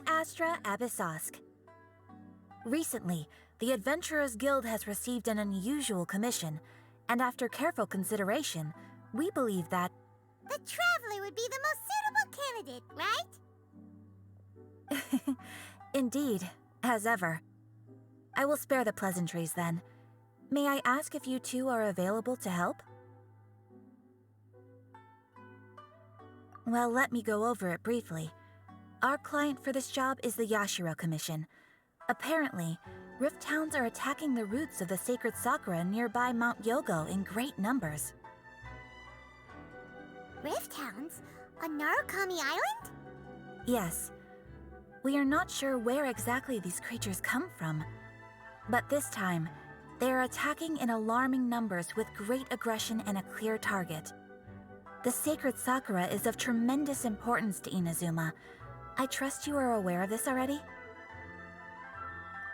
Astra Abyssosk. Recently, the Adventurers Guild has received an unusual commission, and after careful consideration, we believe that the Traveler would be the most suitable candidate, right? Indeed, as ever. I will spare the pleasantries then. May I ask if you two are available to help? Well, let me go over it briefly. Our client for this job is the Yashiro Commission. Apparently, Rift Towns are attacking the roots of the sacred Sakura nearby Mount Yogo in great numbers. Rift Towns? On Narukami Island? Yes. We are not sure where exactly these creatures come from, but this time, they are attacking in alarming numbers with great aggression and a clear target. The sacred Sakura is of tremendous importance to Inazuma. I trust you are aware of this already?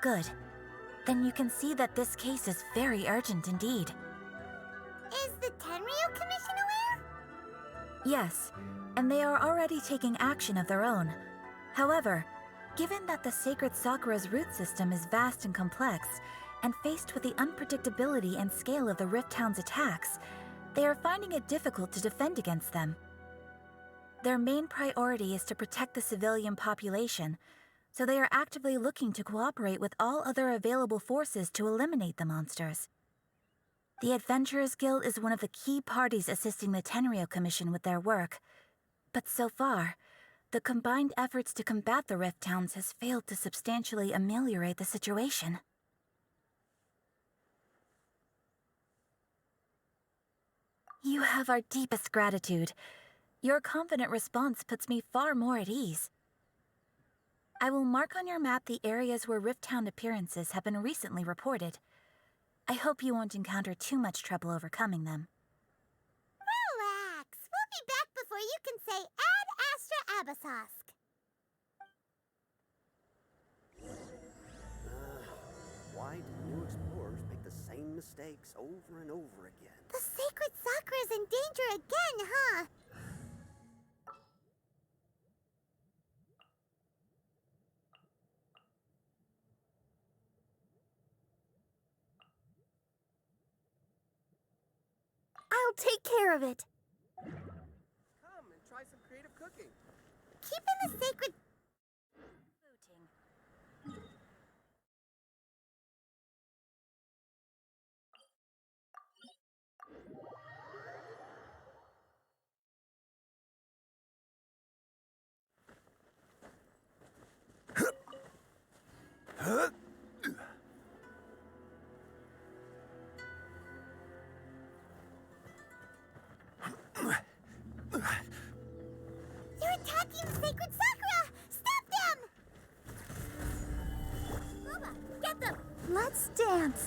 Good. Then you can see that this case is very urgent indeed. Is the Tenryu Commission aware? Yes, and they are already taking action of their own. However, given that the sacred Sakura's root system is vast and complex, and faced with the unpredictability and scale of the Rift Town's attacks, they are finding it difficult to defend against them. Their main priority is to protect the civilian population, so they are actively looking to cooperate with all other available forces to eliminate the monsters. The Adventurers Guild is one of the key parties assisting the Tenryu Commission with their work, but so far, the combined efforts to combat the Rift Towns has failed to substantially ameliorate the situation. You have our deepest gratitude. Your confident response puts me far more at ease. I will mark on your map the areas where Rift Town appearances have been recently reported. I hope you won't encounter too much trouble overcoming them. Relax. We'll be back before you can say Ad Astra Abyssosk. Why do new explorers make the same mistakes over and over again? The sacred Sakura's in danger again, huh? I'll take care of it. Come and try some creative cooking. Keeping the sacred... They're attacking the sacred Sakura! Stop them! Uba, get them! Let's dance.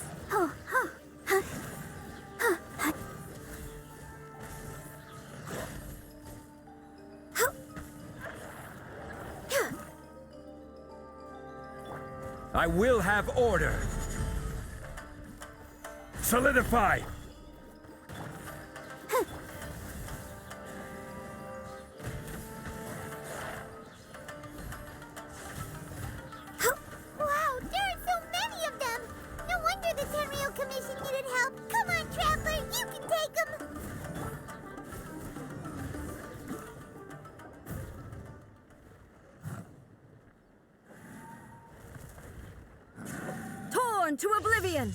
I will have order. Solidify! Wow, there are so many of them! No wonder the Tenryu Commission needed help. Come on, Traveler, you can take them! Torn to oblivion!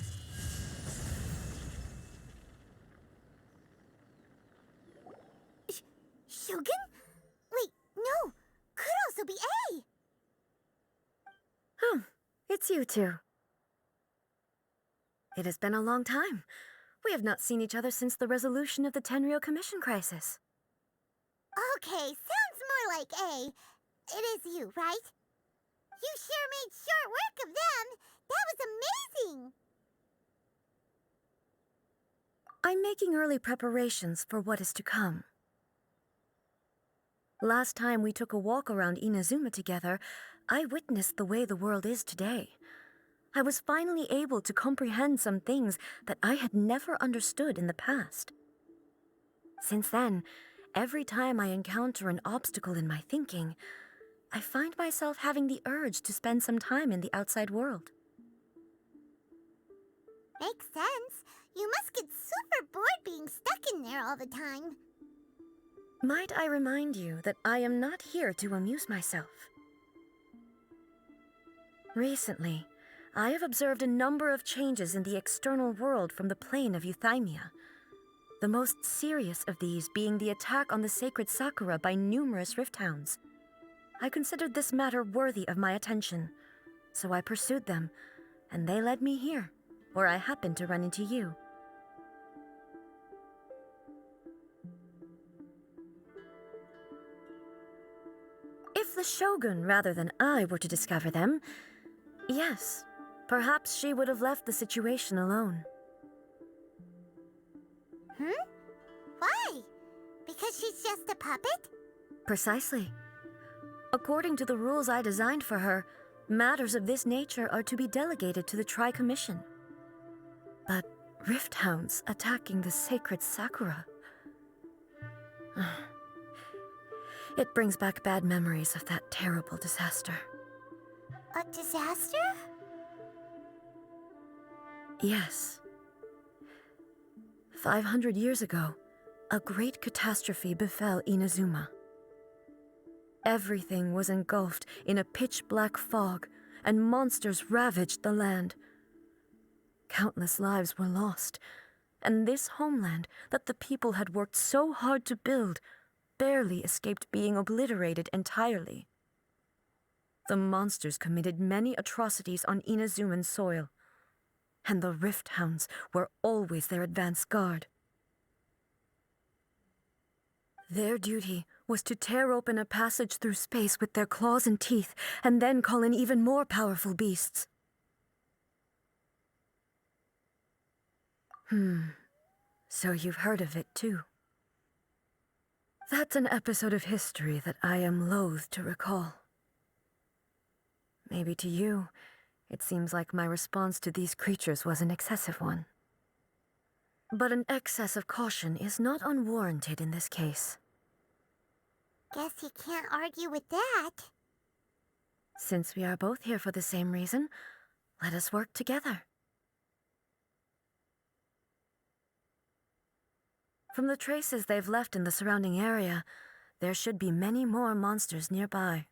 Shogun? Wait, no. Could also be A. Oh, it's you two. It has been a long time. We have not seen each other since the resolution of the Tenryu Commission crisis. Okay, sounds more like A. It is you, right? You sure made short work of them. That was amazing. I'm making early preparations for what is to come. Last time we took a walk around Inazuma together, I witnessed the way the world is today. I was finally able to comprehend some things that I had never understood in the past. Since then, every time I encounter an obstacle in my thinking, I find myself having the urge to spend some time in the outside world. Makes sense. You must get super bored being stuck in there all the time. Might I remind you that I am not here to amuse myself? Recently, I have observed a number of changes in the external world from the plane of Euthymia. The most serious of these being the attack on the sacred Sakura by numerous rift hounds. I considered this matter worthy of my attention, so I pursued them, and they led me here, where I happened to run into you. If the Shogun rather than I were to discover them, yes, perhaps she would have left the situation alone. Why? Because she's just a puppet? Precisely. According to the rules I designed for her, matters of this nature are to be delegated to the Tri-Commission. But rift hounds attacking the sacred Sakura... It brings back bad memories of that terrible disaster. A disaster? Yes. 500 years ago, a great catastrophe befell Inazuma. Everything was engulfed in a pitch-black fog, and monsters ravaged the land. Countless lives were lost, and this homeland that the people had worked so hard to build barely escaped being obliterated entirely. The monsters committed many atrocities on Inazuman soil, and the rift hounds were always their advance guard. Their duty was to tear open a passage through space with their claws and teeth, and then call in even more powerful beasts. So you've heard of it too. That's an episode of history that I am loath to recall. Maybe to you, it seems like my response to these creatures was an excessive one. But an excess of caution is not unwarranted in this case. Guess you can't argue with that. Since we are both here for the same reason, let us work together. From the traces they've left in the surrounding area, there should be many more monsters nearby.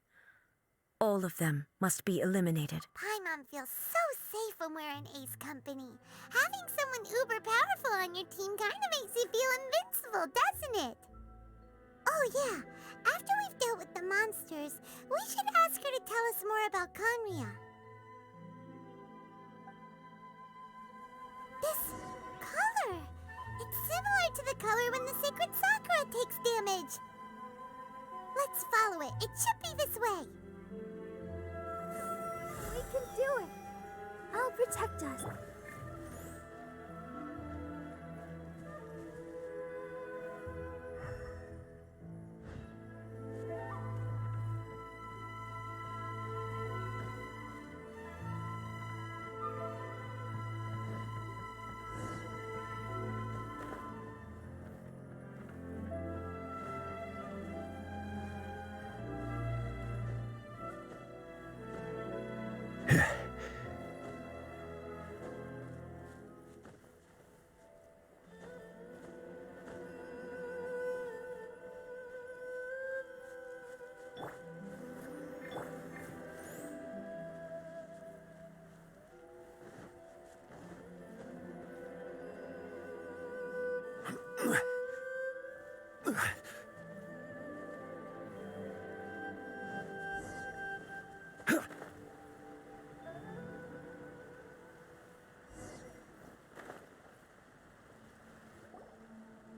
All of them must be eliminated. Paimon feels so safe when we're in Ace Company. Having someone uber powerful on your team kind of makes you feel invincible, doesn't it? Oh yeah, after we've dealt with the monsters, we should ask her to tell us more about Conria. This color! It's similar to the color when the sacred Sakura takes damage. Let's follow it. It should be this way. We can do it. I'll protect us.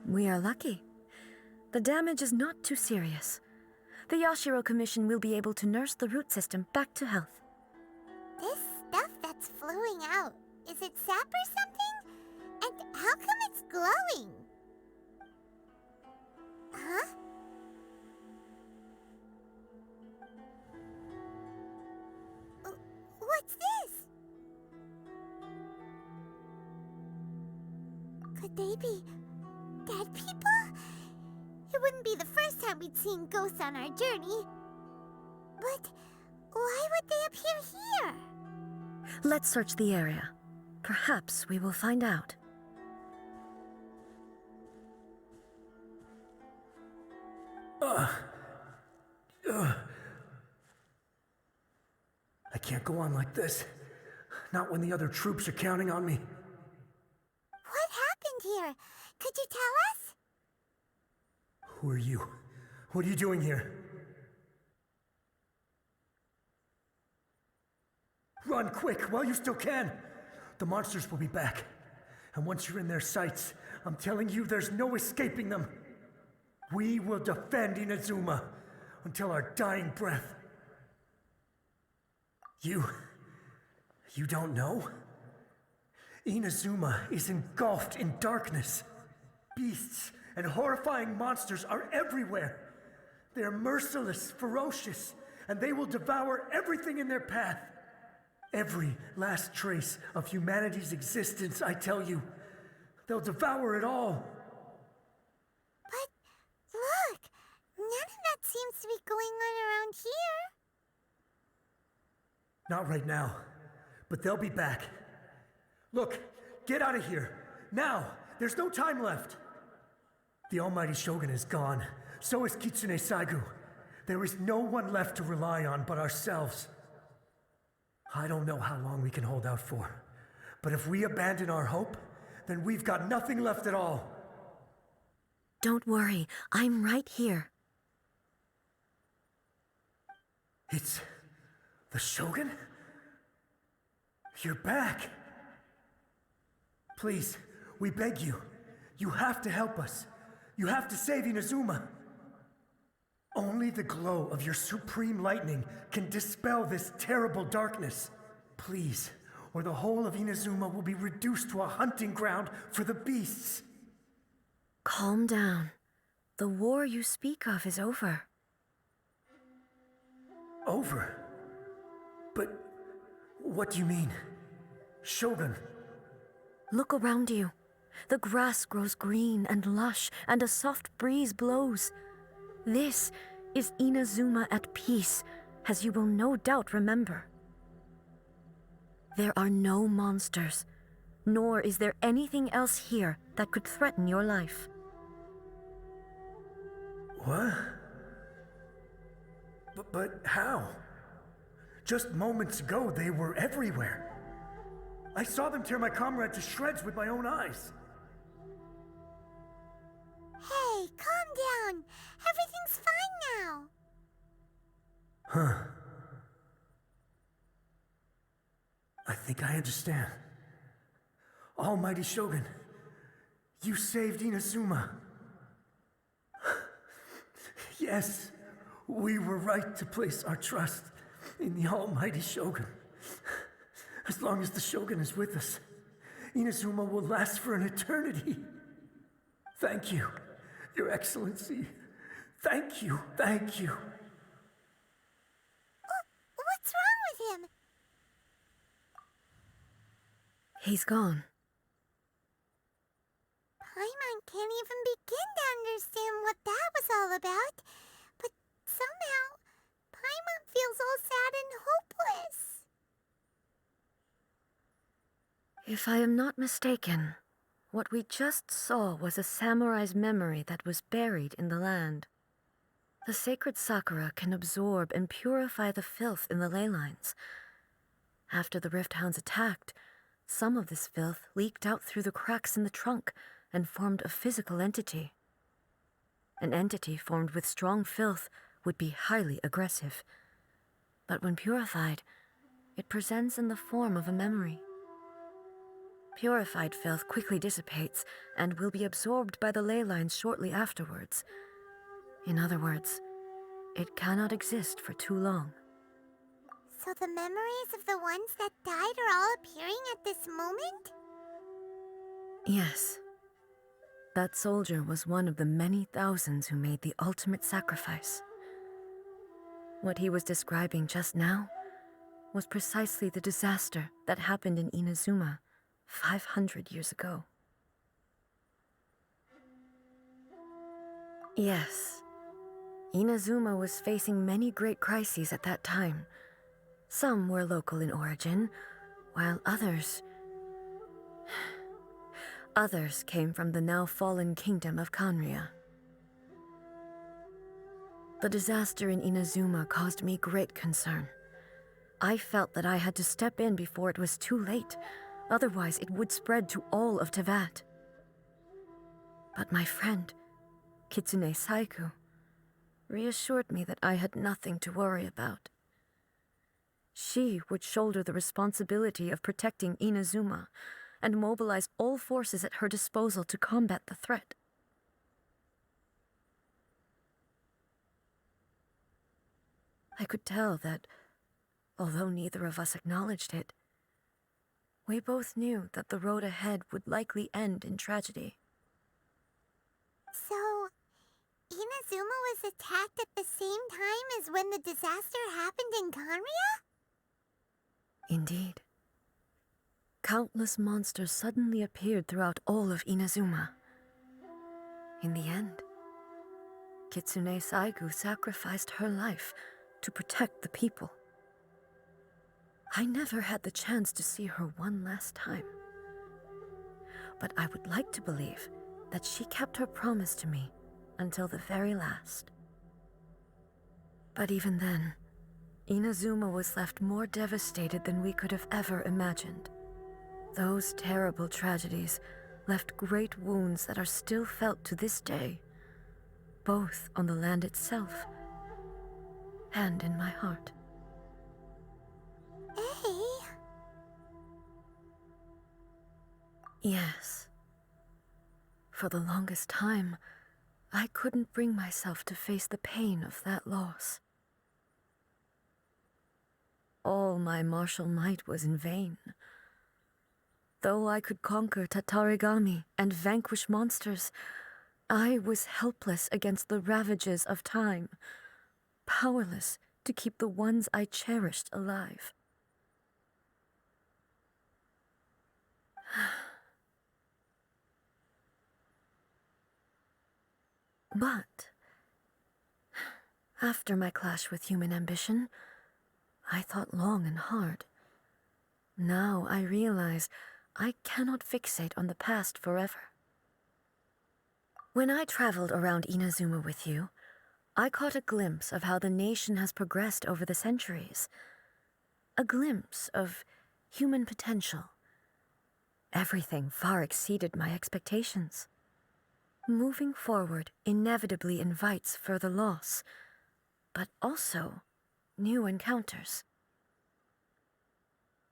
We are lucky. The damage is not too serious. The Yashiro Commission will be able to nurse the root system back to health. This stuff that's flowing out, is it sap or something? And how come it's glowing? Huh? What's this? Could they be dead people? It wouldn't be the first time we'd seen ghosts on our journey. But why would they appear here? Let's search the area. Perhaps we will find out. I can't go on like this. Not when the other troops are counting on me. What happened here? Could you tell us? Who are you? What are you doing here? Run quick while you still can. The monsters will be back. And once you're in their sights, I'm telling you there's no escaping them. We will defend Inazuma until our dying breath. You don't know? Inazuma is engulfed in darkness. Beasts and horrifying monsters are everywhere. They are merciless, ferocious, and they will devour everything in their path. Every last trace of humanity's existence, I tell you. They'll devour it all. But look, none of that seems to be going on around here. Not right now, but they'll be back. Look, get out of here. Now, there's no time left. The almighty Shogun is gone. So is Kitsune Saigu. There is no one left to rely on but ourselves. I don't know how long we can hold out for, but if we abandon our hope, then we've got nothing left at all. Don't worry, I'm right here. It's the Shogun? You're back. Please, we beg you. You have to help us. You have to save Inazuma. Only the glow of your supreme lightning can dispel this terrible darkness. Please, or the whole of Inazuma will be reduced to a hunting ground for the beasts. Calm down. The war you speak of is over. Over? But what do you mean? Shogun? Look around you. The grass grows green and lush, and a soft breeze blows. This is Inazuma at peace, as you will no doubt remember. There are no monsters, nor is there anything else here that could threaten your life. What? But how? Just moments ago, they were everywhere. I saw them tear my comrade to shreds with my own eyes. Hey, calm down. Everything's fine now. Huh. I think I understand. Almighty Shogun, you saved Inazuma. Yes, we were right to place our trust in the Almighty Shogun. As long as the Shogun is with us, Inazuma will last for an eternity. Thank you, Your Excellency. Thank you, thank you. What's wrong with him? He's gone. Paimon can't even begin to understand what that was all about. But somehow, Paimon feels all sad and hopeless. If I am not mistaken, what we just saw was a samurai's memory that was buried in the land. The sacred sakura can absorb and purify the filth in the ley lines. After the Rift Hounds attacked, some of this filth leaked out through the cracks in the trunk and formed a physical entity. An entity formed with strong filth would be highly aggressive. But when purified, it presents in the form of a memory. Purified filth quickly dissipates and will be absorbed by the ley lines shortly afterwards. In other words, it cannot exist for too long. So the memories of the ones that died are all appearing at this moment? Yes. That soldier was one of the many thousands who made the ultimate sacrifice. What he was describing just now was precisely the disaster that happened in Inazuma 500 years ago. Yes. Inazuma was facing many great crises at that time. Some were local in origin, while others came from the now fallen kingdom of Kanria. The disaster in Inazuma caused me great concern. I felt that I had to step in before it was too late, otherwise it would spread to all of Tevat. But my friend, Kitsune Saiku, reassured me that I had nothing to worry about. She would shoulder the responsibility of protecting Inazuma and mobilize all forces at her disposal to combat the threat. I could tell that, although neither of us acknowledged it, we both knew that the road ahead would likely end in tragedy. So, Inazuma was attacked at the same time as when the disaster happened in Kanria? Indeed. Countless monsters suddenly appeared throughout all of Inazuma. In the end, Kitsune Saigu sacrificed her life to protect the people. I never had the chance to see her one last time. But I would like to believe that she kept her promise to me until the very last. But even then, Inazuma was left more devastated than we could have ever imagined. Those terrible tragedies left great wounds that are still felt to this day, both on the land itself and in my heart. Hey? Yes. For the longest time, I couldn't bring myself to face the pain of that loss. All my martial might was in vain. Though I could conquer Tatarigami and vanquish monsters, I was helpless against the ravages of time, powerless to keep the ones I cherished alive. But after my clash with human ambition, I thought long and hard. Now I realize I cannot fixate on the past forever. When I traveled around Inazuma with you, I caught a glimpse of how the nation has progressed over the centuries. A glimpse of human potential. Everything far exceeded my expectations. Moving forward inevitably invites further loss, but also new encounters.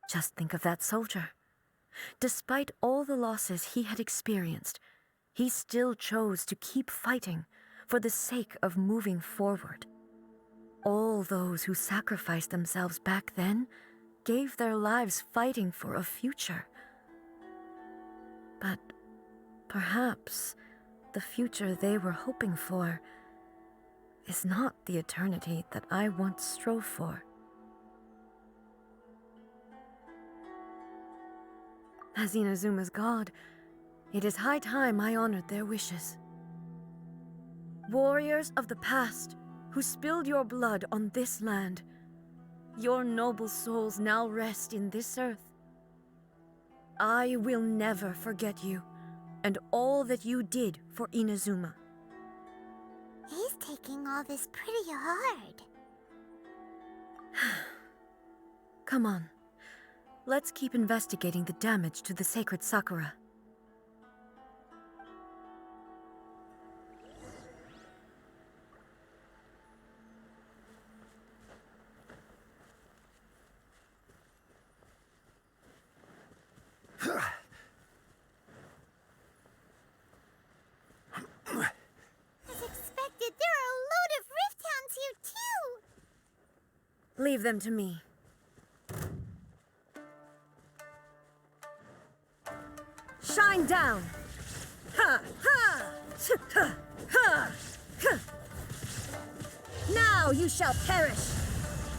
Just think of that soldier. Despite all the losses he had experienced, he still chose to keep fighting for the sake of moving forward. All those who sacrificed themselves back then gave their lives fighting for a future. But perhaps the future they were hoping for is not the eternity that I once strove for. As Inazuma's god, it is high time I honored their wishes. Warriors of the past who spilled your blood on this land, your noble souls now rest in this earth. I will never forget you and all that you did for Inazuma. He's taking all this pretty hard. Come on. Let's keep investigating the damage to the sacred Sakura. As expected, there are a load of Rift Hounds here too! Leave them to me. Shine down! Ha! Ha! Ha! Ha! Ha! Now you shall perish!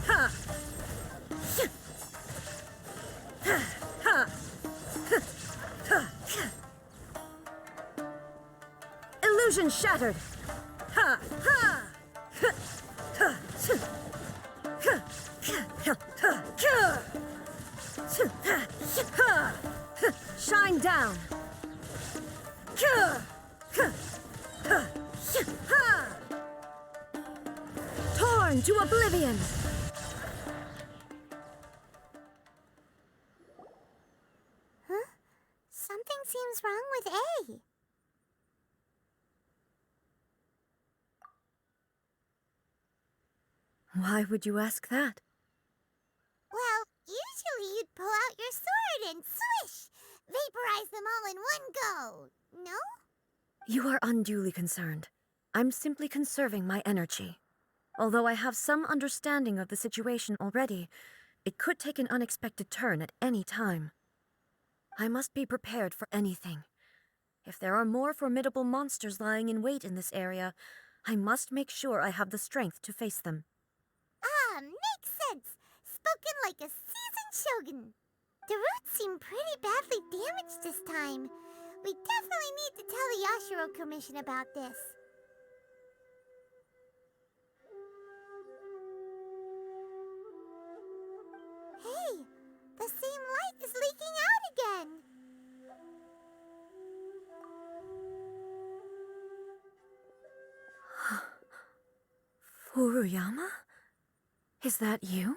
Ha! Ha! Ha! Ha! Illusion shattered! Ha! Ha! Ha! Lion! Huh? Something seems wrong with A. Why would you ask that? Well, usually you'd pull out your sword and swish! Vaporize them all in one go, no? You are unduly concerned. I'm simply conserving my energy. Although I have some understanding of the situation already, it could take an unexpected turn at any time. I must be prepared for anything. If there are more formidable monsters lying in wait in this area, I must make sure I have the strength to face them. Ah, makes sense. Spoken like a seasoned shogun. The roots seem pretty badly damaged this time. We definitely need to tell the Yashiro Commission about this. Hey, the same light is leaking out again. Furuyama? Is that you?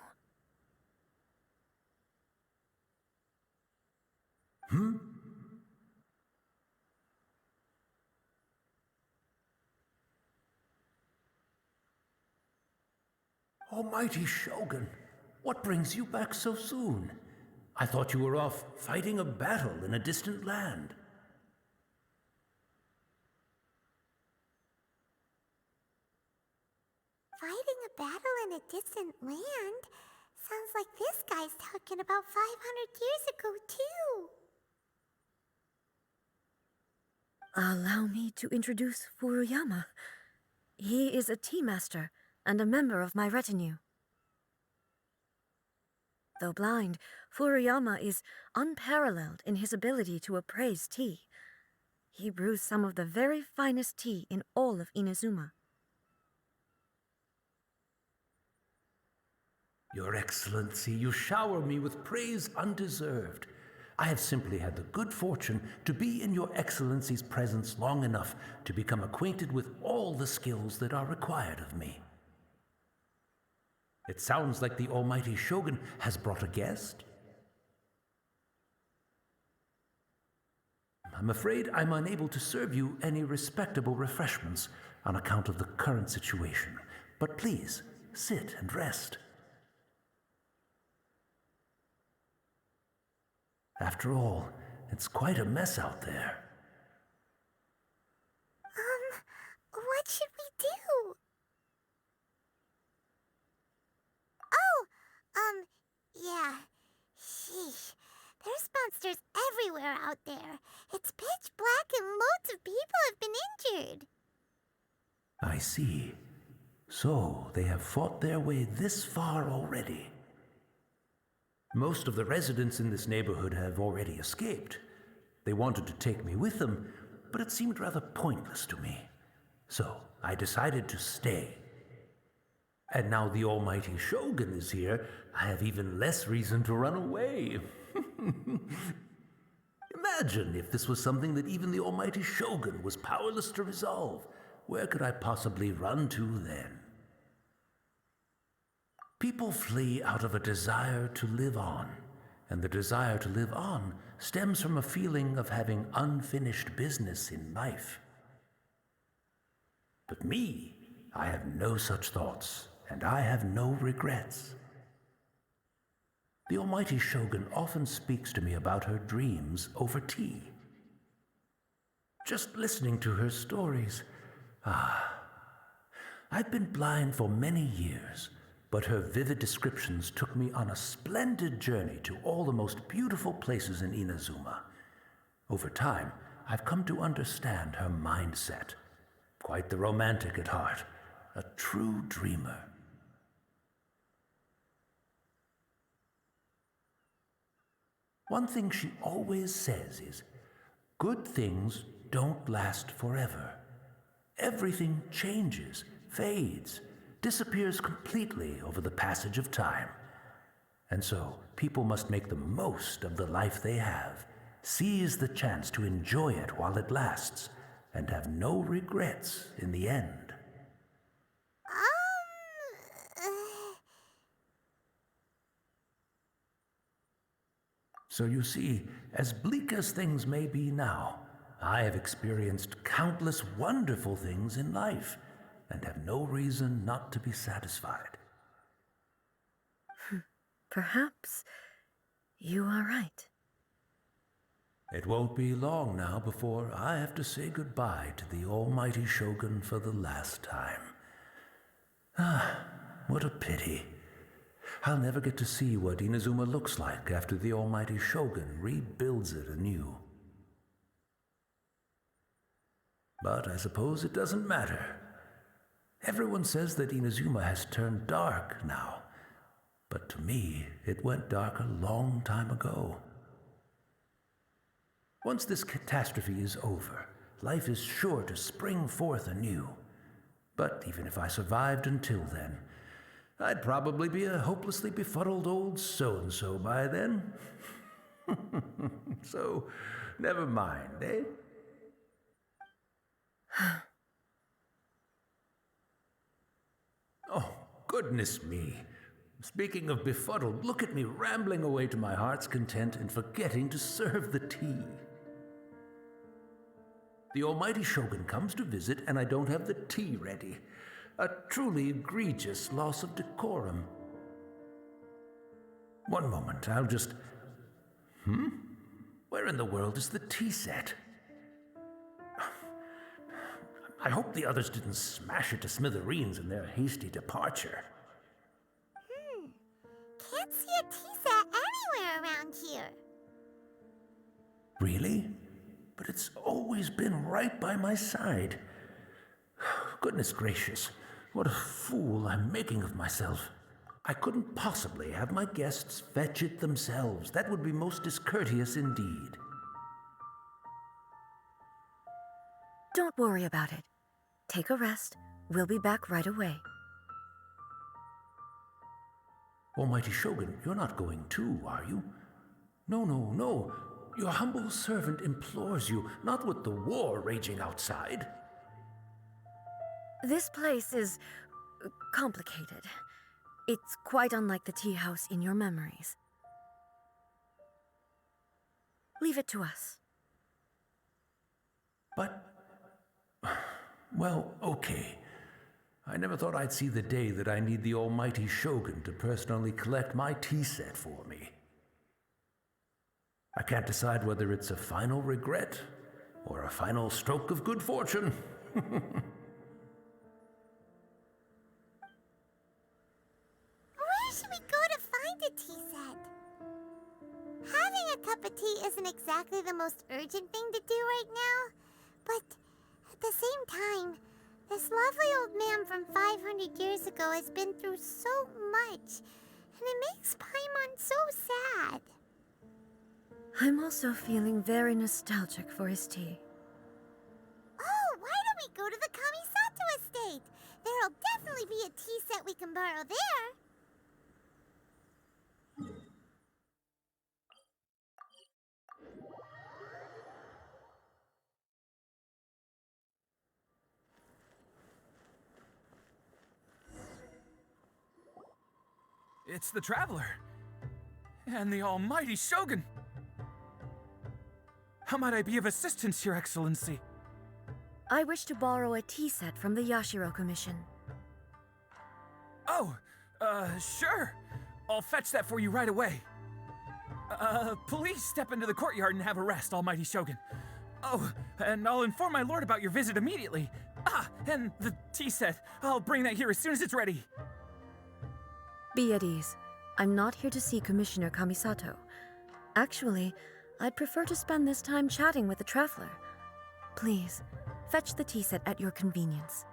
Almighty Shogun, what brings you back so soon? I thought you were off fighting a battle in a distant land. Fighting a battle in a distant land? Sounds like this guy's talking about 500 years ago, too. Allow me to introduce Furuyama. He is a tea master and a member of my retinue. Though blind, Furuyama is unparalleled in his ability to appraise tea. He brews some of the very finest tea in all of Inazuma. Your Excellency, you shower me with praise undeserved. I have simply had the good fortune to be in Your Excellency's presence long enough to become acquainted with all the skills that are required of me. It sounds like the Almighty Shogun has brought a guest. I'm afraid I'm unable to serve you any respectable refreshments on account of the current situation, but please sit and rest. After all, it's quite a mess out there. What should we do? Oh, yeah. Sheesh. There's monsters everywhere out there. It's pitch black and loads of people have been injured. I see. So, they have fought their way this far already. Most of the residents in this neighborhood have already escaped. They wanted to take me with them, but it seemed rather pointless to me. So, I decided to stay. And now the Almighty Shogun is here, I have even less reason to run away. Imagine if this was something that even the Almighty Shogun was powerless to resolve. Where could I possibly run to then? People flee out of a desire to live on, and the desire to live on stems from a feeling of having unfinished business in life. But me, I have no such thoughts, and I have no regrets. The Almighty Shogun often speaks to me about her dreams over tea. Just listening to her stories, I've been blind for many years, but her vivid descriptions took me on a splendid journey to all the most beautiful places in Inazuma. Over time, I've come to understand her mindset. Quite the romantic at heart, a true dreamer. One thing she always says is, good things don't last forever. Everything changes, fades, disappears completely over the passage of time. And so, people must make the most of the life they have, seize the chance to enjoy it while it lasts, and have no regrets in the end. So you see, as bleak as things may be now, I have experienced countless wonderful things in life, and have no reason not to be satisfied. Perhaps you are right. It won't be long now before I have to say goodbye to the almighty Shogun for the last time. Ah, what a pity. I'll never get to see what Inazuma looks like after the almighty Shogun rebuilds it anew. But I suppose it doesn't matter. Everyone says that Inazuma has turned dark now, but to me, it went dark a long time ago. Once this catastrophe is over, life is sure to spring forth anew. But even if I survived until then, I'd probably be a hopelessly befuddled old so-and-so by then. So, never mind, eh? Oh, goodness me. Speaking of befuddled, look at me rambling away to my heart's content and forgetting to serve the tea. The almighty Shogun comes to visit and I don't have the tea ready. A truly egregious loss of decorum. One moment, I'll just... Where in the world is the tea set? I hope the others didn't smash it to smithereens in their hasty departure. Can't see a tea set anywhere around here. Really? But it's always been right by my side. Goodness gracious, what a fool I'm making of myself. I couldn't possibly have my guests fetch it themselves. That would be most discourteous indeed. Don't worry about it. Take a rest. We'll be back right away. Almighty Shogun, you're not going too, are you? No, no, no. Your humble servant implores you, not with the war raging outside. This place is complicated. It's quite unlike the tea house in your memories. Leave it to us. But... well, okay. I never thought I'd see the day that I need the almighty Shogun to personally collect my tea set for me. I can't decide whether it's a final regret or a final stroke of good fortune. Where should we go to find a tea set? Having a cup of tea isn't exactly the most urgent thing to do right now, but at the same time, this lovely old man from 500 years ago has been through so much, and it makes Paimon so sad. I'm also feeling very nostalgic for his tea. Oh, why don't we go to the Kamisato estate? There'll definitely be a tea set we can borrow there. It's the Traveler. And the almighty Shogun. How might I be of assistance, Your Excellency? I wish to borrow a tea set from the Yashiro Commission. Oh, sure. I'll fetch that for you right away. Please step into the courtyard and have a rest, almighty Shogun. Oh, and I'll inform my lord about your visit immediately. Ah, and the tea set. I'll bring that here as soon as it's ready. Be at ease. I'm not here to see Commissioner Kamisato. Actually, I'd prefer to spend this time chatting with the Traveler. Please, fetch the tea set at your convenience.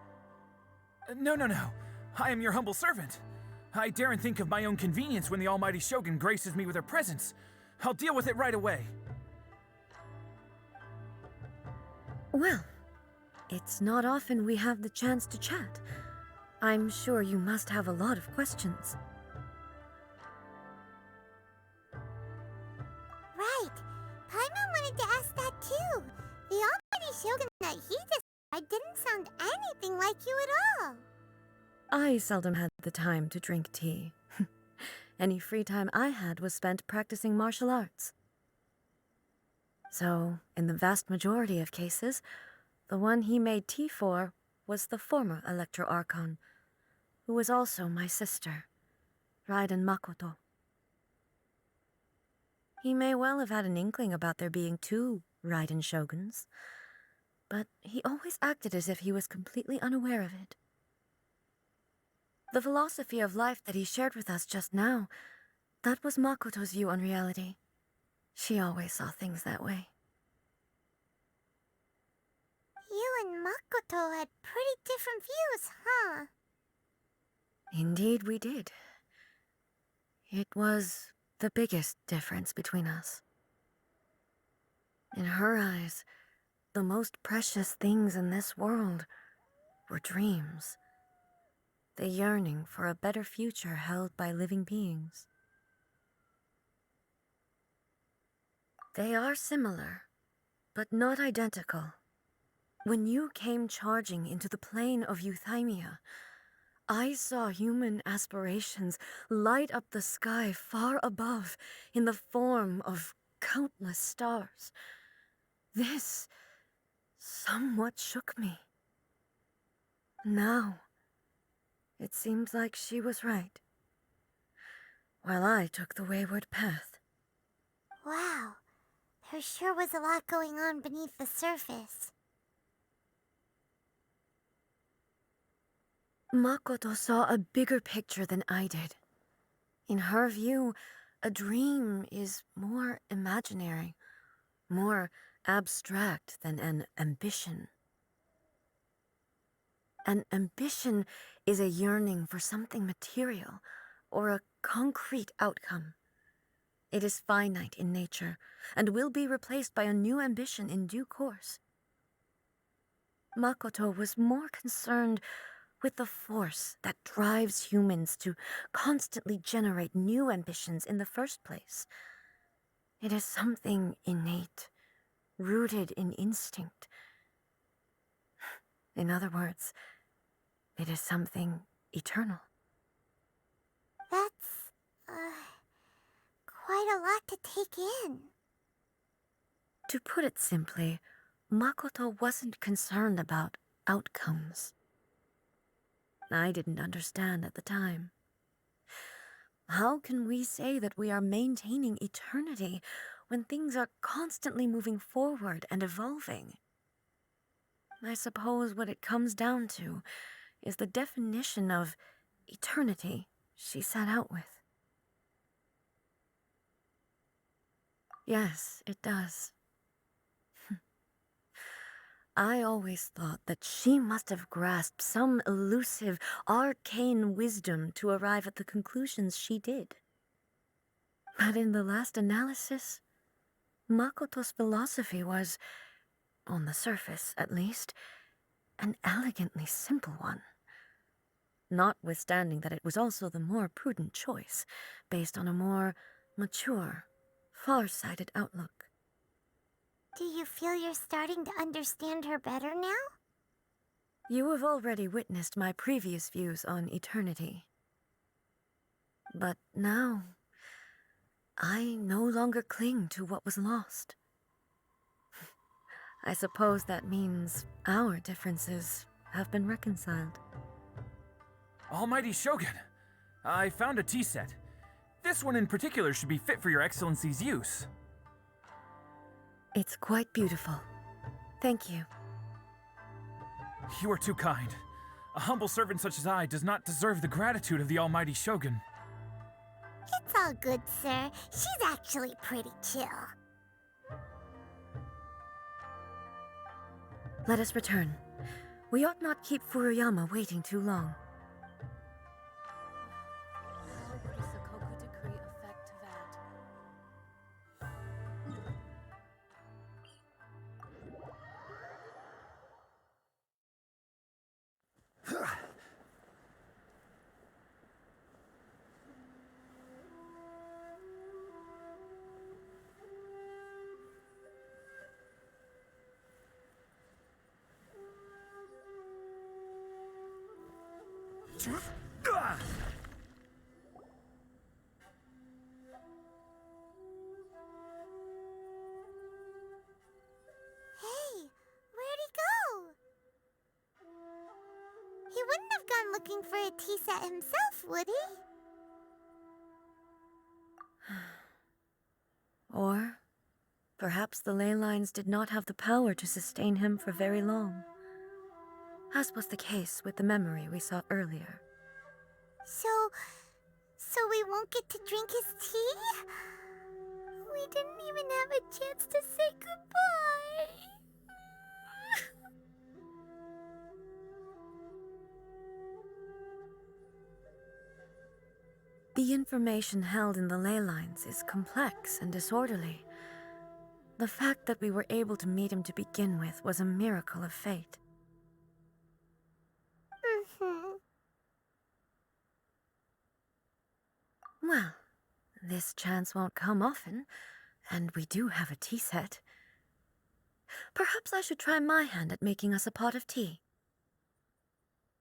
No. I am your humble servant. I daren't think of my own convenience when the almighty Shogun graces me with her presence. I'll deal with it right away. Well, it's not often we have the chance to chat. I'm sure you must have a lot of questions. Right. Paimon wanted to ask that too. The almighty Shogun that he described didn't sound anything like you at all. I seldom had the time to drink tea. Any free time I had was spent practicing martial arts. So, in the vast majority of cases, the one he made tea for was the former Electro Archon, who was also my sister, Raiden Makoto. He may well have had an inkling about there being two Raiden Shoguns, but he always acted as if he was completely unaware of it. The philosophy of life that he shared with us just now, that was Makoto's view on reality. She always saw things that way. You and Makoto had pretty different views, huh? Indeed we did. It was the biggest difference between us. In her eyes, the most precious things in this world were dreams. The yearning for a better future held by living beings. They are similar, but not identical. When you came charging into the plane of Euthymia, I saw human aspirations light up the sky far above in the form of countless stars. This somewhat shook me. Now, it seems like she was right, while I took the wayward path. Wow, there sure was a lot going on beneath the surface. Makoto saw a bigger picture than I did. In her view, a dream is more imaginary, more abstract than an ambition. An ambition is a yearning for something material or a concrete outcome. It is finite in nature and will be replaced by a new ambition in due course. Makoto was more concerned with the force that drives humans to constantly generate new ambitions in the first place. It is something innate, rooted in instinct. In other words, it is something eternal. That's, quite a lot to take in. To put it simply, Makoto wasn't concerned about outcomes. I didn't understand at the time. How can we say that we are maintaining eternity when things are constantly moving forward and evolving? I suppose what it comes down to is the definition of eternity she set out with. Yes, it does. I always thought that she must have grasped some elusive, arcane wisdom to arrive at the conclusions she did. But in the last analysis, Makoto's philosophy was, on the surface at least, an elegantly simple one. Notwithstanding that it was also the more prudent choice, based on a more mature, far-sighted outlook. Do you feel you're starting to understand her better now? You have already witnessed my previous views on eternity. But now, I no longer cling to what was lost. I suppose that means our differences have been reconciled. Almighty Shogun, I found a tea set. This one in particular should be fit for your Excellency's use. It's quite beautiful. Thank you. You are too kind. A humble servant such as I does not deserve the gratitude of the Almighty Shogun. It's all good, sir. She's actually pretty chill. Let us return. We ought not keep Furuyama waiting too long. How would the Sakoku decree affect that? looking for a tea set himself, would he? Or perhaps the ley lines did not have the power to sustain him for very long, as was the case with the memory we saw earlier. So we won't get to drink his tea? We didn't even have a chance to say goodbye. The information held in the ley lines is complex and disorderly. The fact that we were able to meet him to begin with was a miracle of fate. Well, this chance won't come often, and we do have a tea set. Perhaps I should try my hand at making us a pot of tea.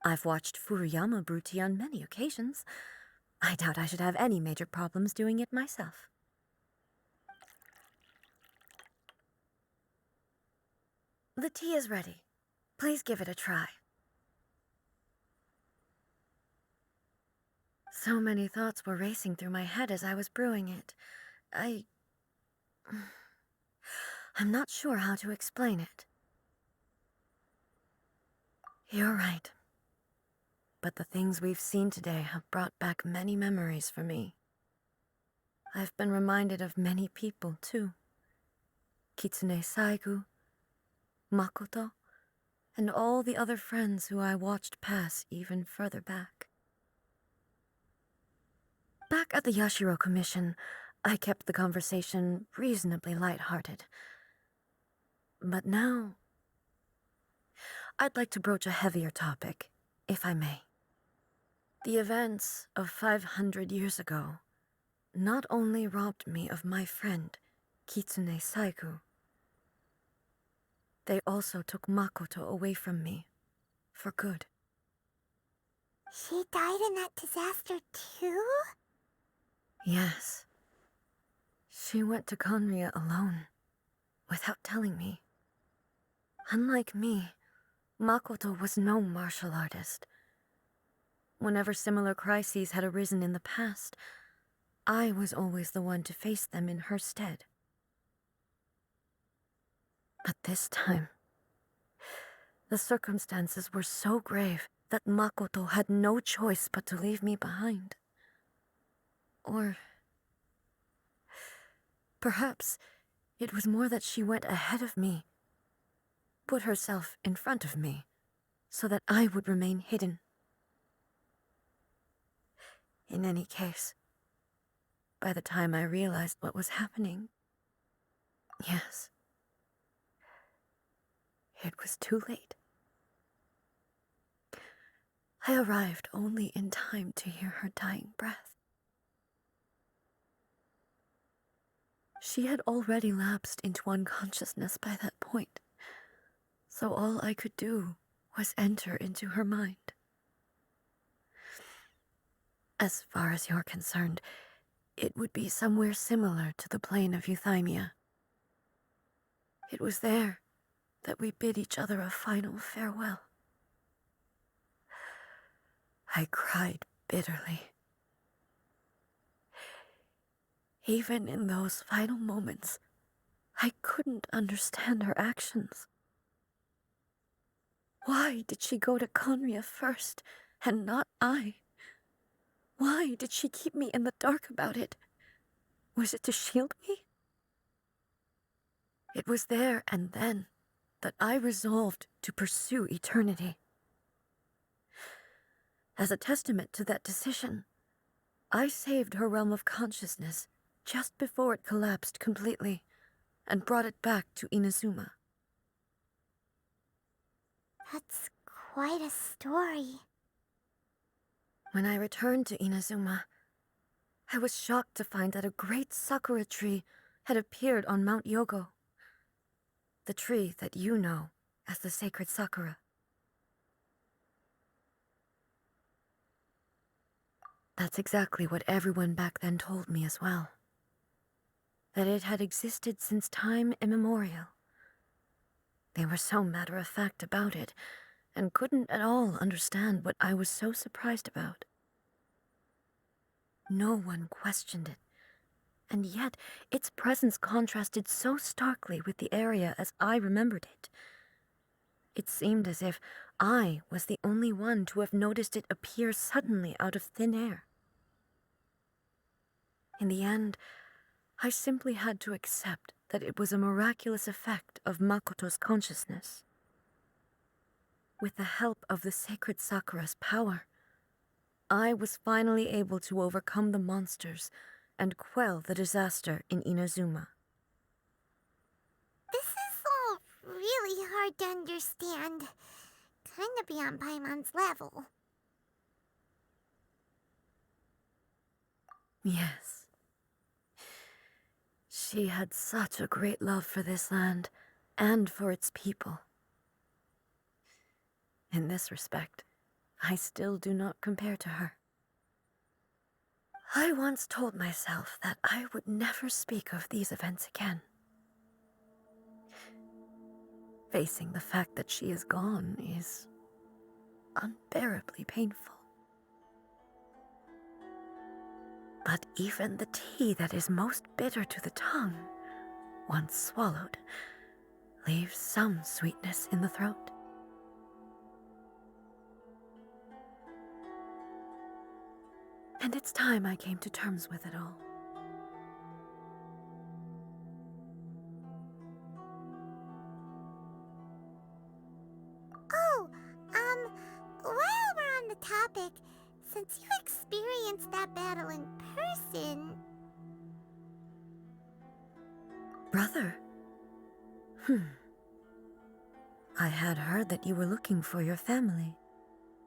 I've watched Furuyama brew tea on many occasions. I doubt I should have any major problems doing it myself. The tea is ready. Please give it a try. So many thoughts were racing through my head as I was brewing it. I'm not sure how to explain it. You're right. But the things we've seen today have brought back many memories for me. I've been reminded of many people, too. Kitsune Saigu, Makoto, and all the other friends who I watched pass even further back. Back at the Yashiro Commission, I kept the conversation reasonably lighthearted. But now, I'd like to broach a heavier topic, if I may. The events of 500 years ago not only robbed me of my friend, Kitsune Saigu, they also took Makoto away from me, for good. She died in that disaster too? Yes. She went to Conria alone, without telling me. Unlike me, Makoto was no martial artist. Whenever similar crises had arisen in the past, I was always the one to face them in her stead. But this time, the circumstances were so grave that Makoto had no choice but to leave me behind. Or perhaps it was more that she went ahead of me, put herself in front of me, so that I would remain hidden. In any case, by the time I realized what was happening, yes, it was too late. I arrived only in time to hear her dying breath. She had already lapsed into unconsciousness by that point, so all I could do was enter into her mind. As far as you're concerned, it would be somewhere similar to the plane of Euthymia. It was there that we bid each other a final farewell. I cried bitterly. Even in those final moments, I couldn't understand her actions. Why did she go to Conria first, and not I? Why did she keep me in the dark about it? Was it to shield me? It was there and then that I resolved to pursue eternity. As a testament to that decision, I saved her realm of consciousness just before it collapsed completely and brought it back to Inazuma. That's quite a story. When I returned to Inazuma, I was shocked to find that a great sakura tree had appeared on Mount Yogo, the tree that you know as the sacred sakura. That's exactly what everyone back then told me as well. That it had existed since time immemorial. They were so matter-of-fact about it and couldn't at all understand what I was so surprised about. No one questioned it, and yet its presence contrasted so starkly with the area as I remembered it. It seemed as if I was the only one to have noticed it appear suddenly out of thin air. In the end, I simply had to accept that it was a miraculous effect of Makoto's consciousness. With the help of the sacred Sakura's power, I was finally able to overcome the monsters and quell the disaster in Inazuma. This is all really hard to understand. Kinda beyond Paimon's level. Yes. She had such a great love for this land and for its people. In this respect, I still do not compare to her. I once told myself that I would never speak of these events again. Facing the fact that she is gone is unbearably painful. But even the tea that is most bitter to the tongue, once swallowed, leaves some sweetness in the throat. And it's time I came to terms with it all. Oh, while we're on the topic, since you experienced that battle in person... Brother? I had heard that you were looking for your family.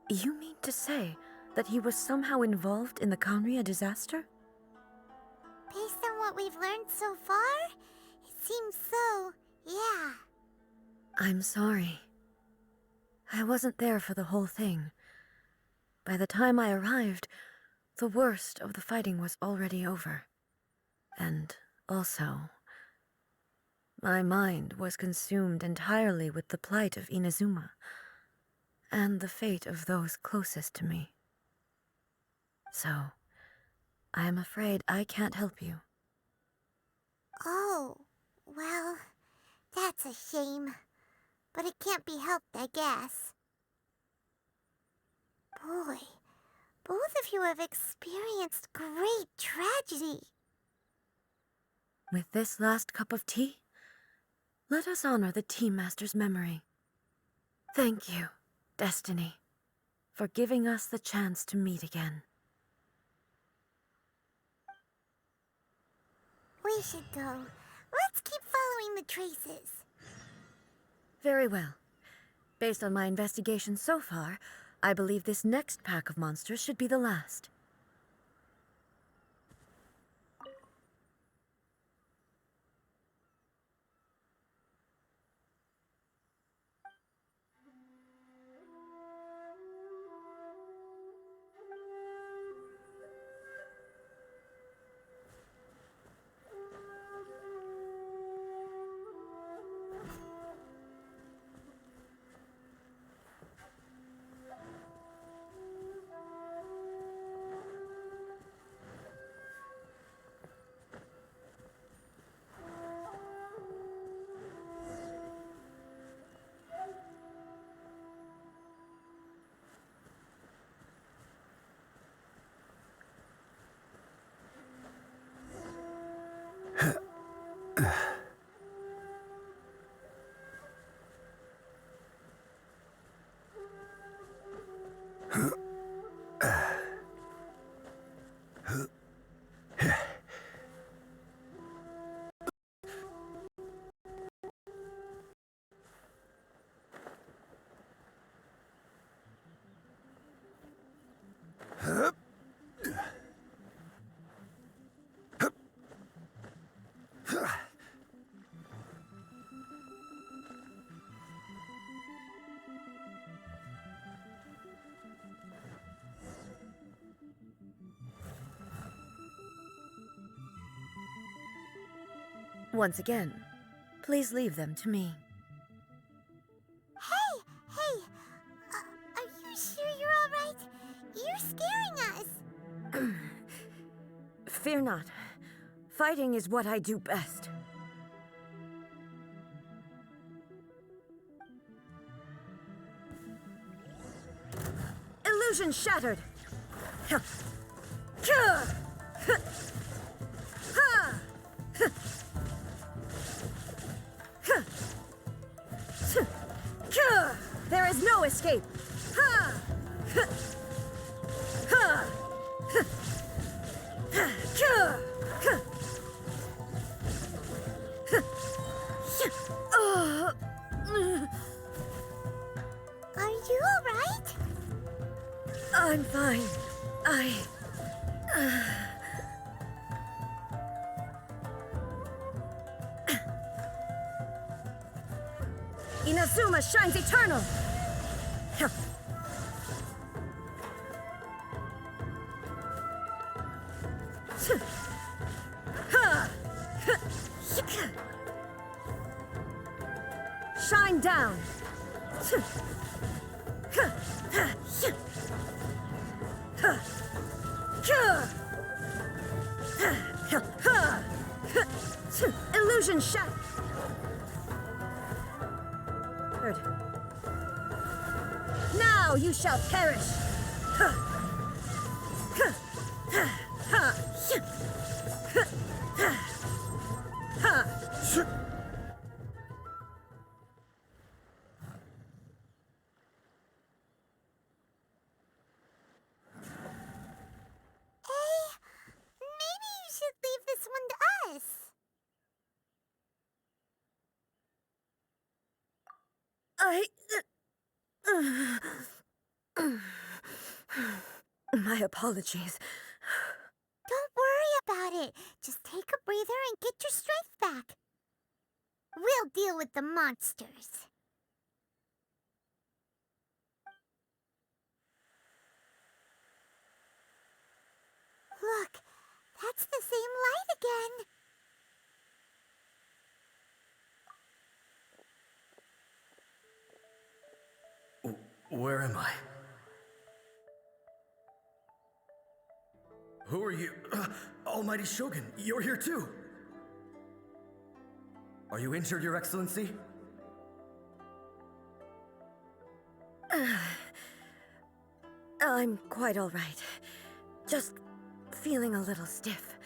You mean to say that he was somehow involved in the Kanria disaster? Based on what we've learned so far, it seems so, yeah. I'm sorry. I wasn't there for the whole thing. By the time I arrived, the worst of the fighting was already over. And also, my mind was consumed entirely with the plight of Inazuma and the fate of those closest to me. So, I am afraid I can't help you. Oh, well, that's a shame. But it can't be helped, I guess. Boy, both of you have experienced great tragedy. With this last cup of tea, let us honor the Tea Master's memory. Thank you, Destiny, for giving us the chance to meet again. We should go. Let's keep following the traces. Very well. Based on my investigation so far, I believe this next pack of monsters should be the last. Once again, please leave them to me. Hey! Fear not. Fighting is what I do best. Illusion shattered! There is no escape! Are you alright? I'm fine. Inazuma shines eternal! Shine down! Illusion shattered! Now you shall perish! Maybe you should leave this one to us. My apologies. Don't worry about it. Just take a breather and get your strength back. We'll deal with the monsters. Look, that's the same light again. Where am I? Who are you? Almighty Shogun, you're here too! Are you injured, Your Excellency? I'm quite all right. Just feeling a little stiff.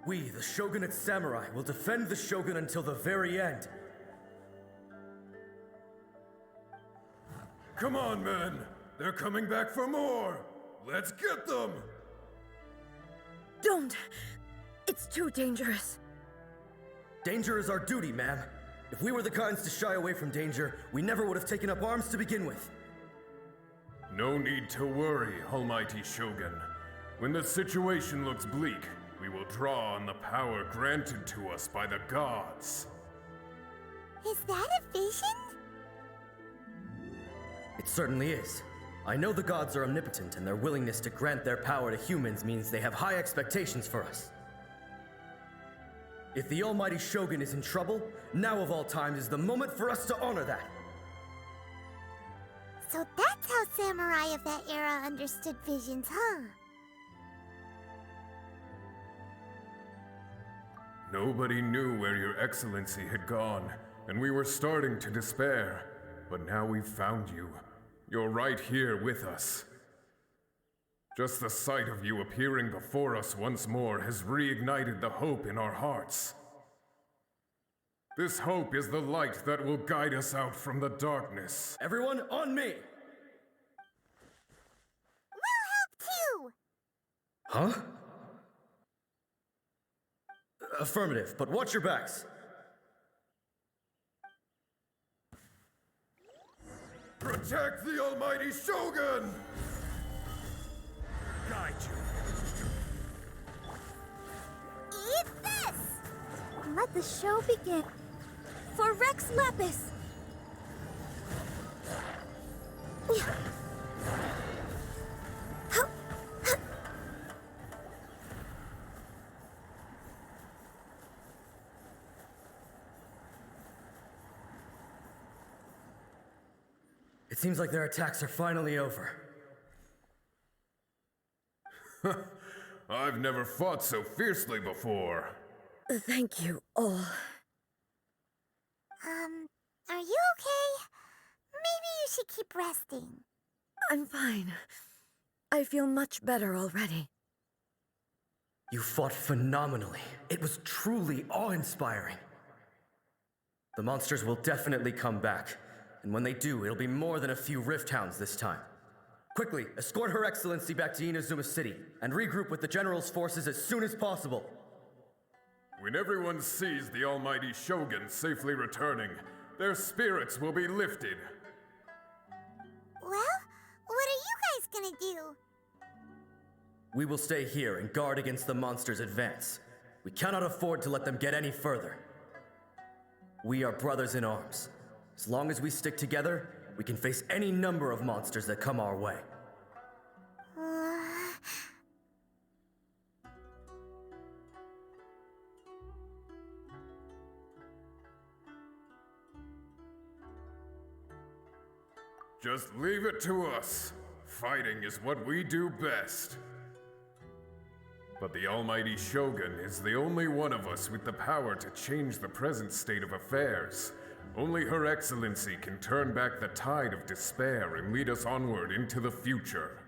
We, the Shogunate Samurai, will defend the Shogun until the very end. Come on, men! They're coming back for more! Let's get them! Don't! It's too dangerous. Danger is our duty, ma'am. If we were the kinds to shy away from danger, we never would have taken up arms to begin with. No need to worry, Almighty Shogun. When the situation looks bleak, we will draw on the power granted to us by the gods. Is that a vision? It certainly is. I know the gods are omnipotent, and their willingness to grant their power to humans means they have high expectations for us. If the Almighty Shogun is in trouble, now of all times is the moment for us to honor that. So that's how samurai of that era understood visions, huh? Nobody knew where Your Excellency had gone, and we were starting to despair. But now we've found you. You're right here with us. Just the sight of you appearing before us once more has reignited the hope in our hearts. This hope is the light that will guide us out from the darkness. Everyone, on me! We'll help too! Huh? Affirmative, but watch your backs. Protect the Almighty Shogun! Guide you. Eat this! Let the show begin. For Rex Lapis! It seems like their attacks are finally over. I've never fought so fiercely before. Thank you all. Are you okay? Maybe you should keep resting. I'm fine. I feel much better already. You fought phenomenally. It was truly awe-inspiring. The monsters will definitely come back, and when they do, it'll be more than a few Rift Hounds this time. Quickly, escort Her Excellency back to Inazuma City, and regroup with the General's forces as soon as possible. When everyone sees the almighty Shogun safely returning, their spirits will be lifted. Well, what are you guys gonna do? We will stay here and guard against the monsters' advance. We cannot afford to let them get any further. We are brothers in arms. As long as we stick together, we can face any number of monsters that come our way. Just leave it to us. Fighting is what we do best. But the almighty Shogun is the only one of us with the power to change the present state of affairs. Only Her Excellency can turn back the tide of despair and lead us onward into the future.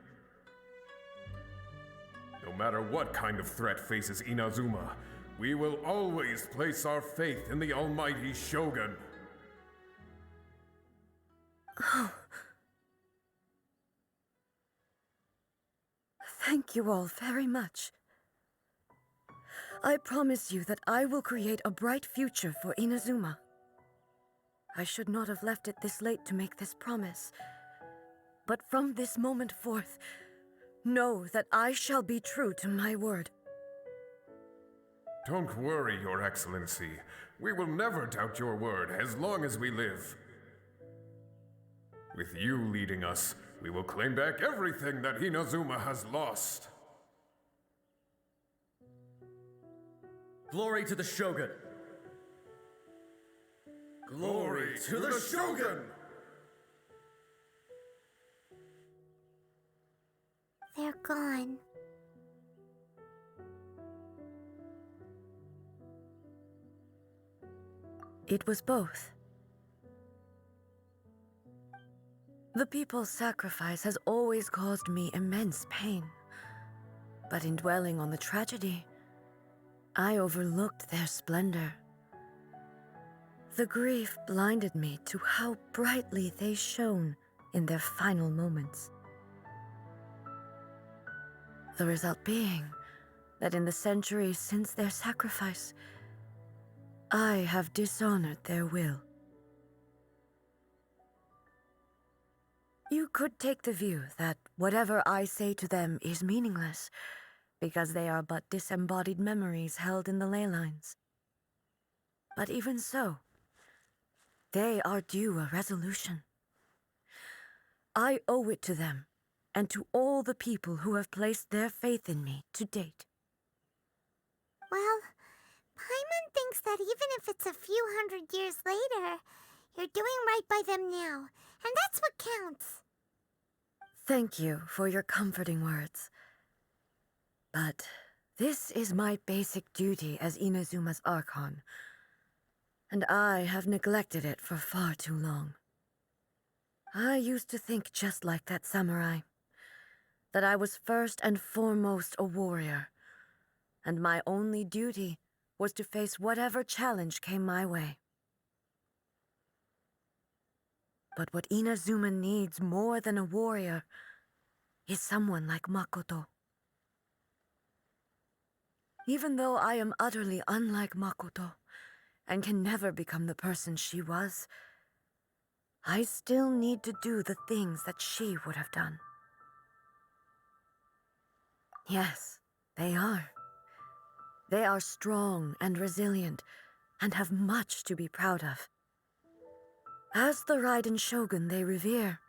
No matter what kind of threat faces Inazuma, we will always place our faith in the almighty Shogun. Thank you all very much. I promise you that I will create a bright future for Inazuma. I should not have left it this late to make this promise. But from this moment forth, know that I shall be true to my word. Don't worry, Your Excellency. We will never doubt your word as long as we live. With you leading us, we will claim back everything that Inazuma has lost. Glory to the Shogun! Glory to the Shogun! They're gone. It was both. The people's sacrifice has always caused me immense pain. But in dwelling on the tragedy, I overlooked their splendor. The grief blinded me to how brightly they shone in their final moments. The result being that in the centuries since their sacrifice, I have dishonored their will. You could take the view that whatever I say to them is meaningless, because they are but disembodied memories held in the ley lines. But even so, they are due a resolution. I owe it to them, and to all the people who have placed their faith in me to date. Well, Paimon thinks that even if it's a few hundred years later, you're doing right by them now, and that's what counts. Thank you for your comforting words. But this is my basic duty as Inazuma's Archon, and I have neglected it for far too long. I used to think just like that samurai, that I was first and foremost a warrior, and my only duty was to face whatever challenge came my way. But what Inazuma needs more than a warrior is someone like Makoto. Even though I am utterly unlike Makoto, and can never become the person she was, I still need to do the things that she would have done. Yes, they are. They are strong and resilient, and have much to be proud of. As the Raiden Shogun they revere,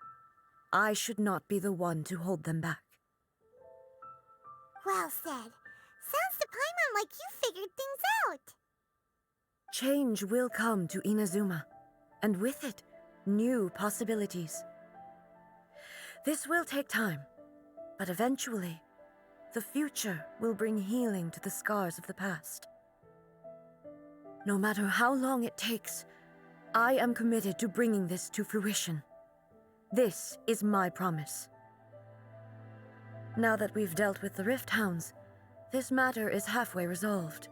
I should not be the one to hold them back. Well said. Sounds to Paimon like you figured things out. Change will come to Inazuma, and with it, new possibilities. This will take time, but eventually, the future will bring healing to the scars of the past. No matter how long it takes, I am committed to bringing this to fruition. This is my promise. Now that we've dealt with the Rift Hounds, this matter is halfway resolved.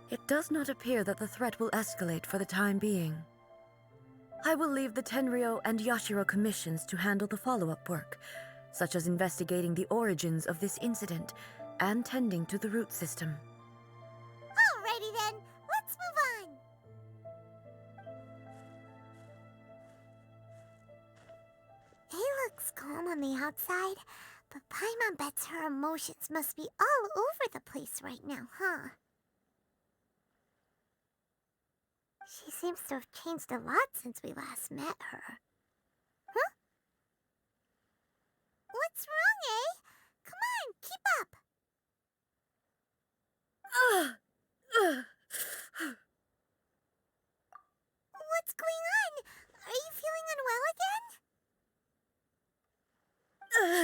It does not appear that the threat will escalate for the time being. I will leave the Tenryo and Yashiro commissions to handle the follow-up work, such as investigating the origins of this incident and tending to the root system. Alrighty then, let's move on. It looks calm on the outside, but Paimon bets her emotions must be all over the place right now, huh? She seems to have changed a lot since we last met her. Huh? What's wrong, eh? Come on, keep up! What's going on? Are you feeling unwell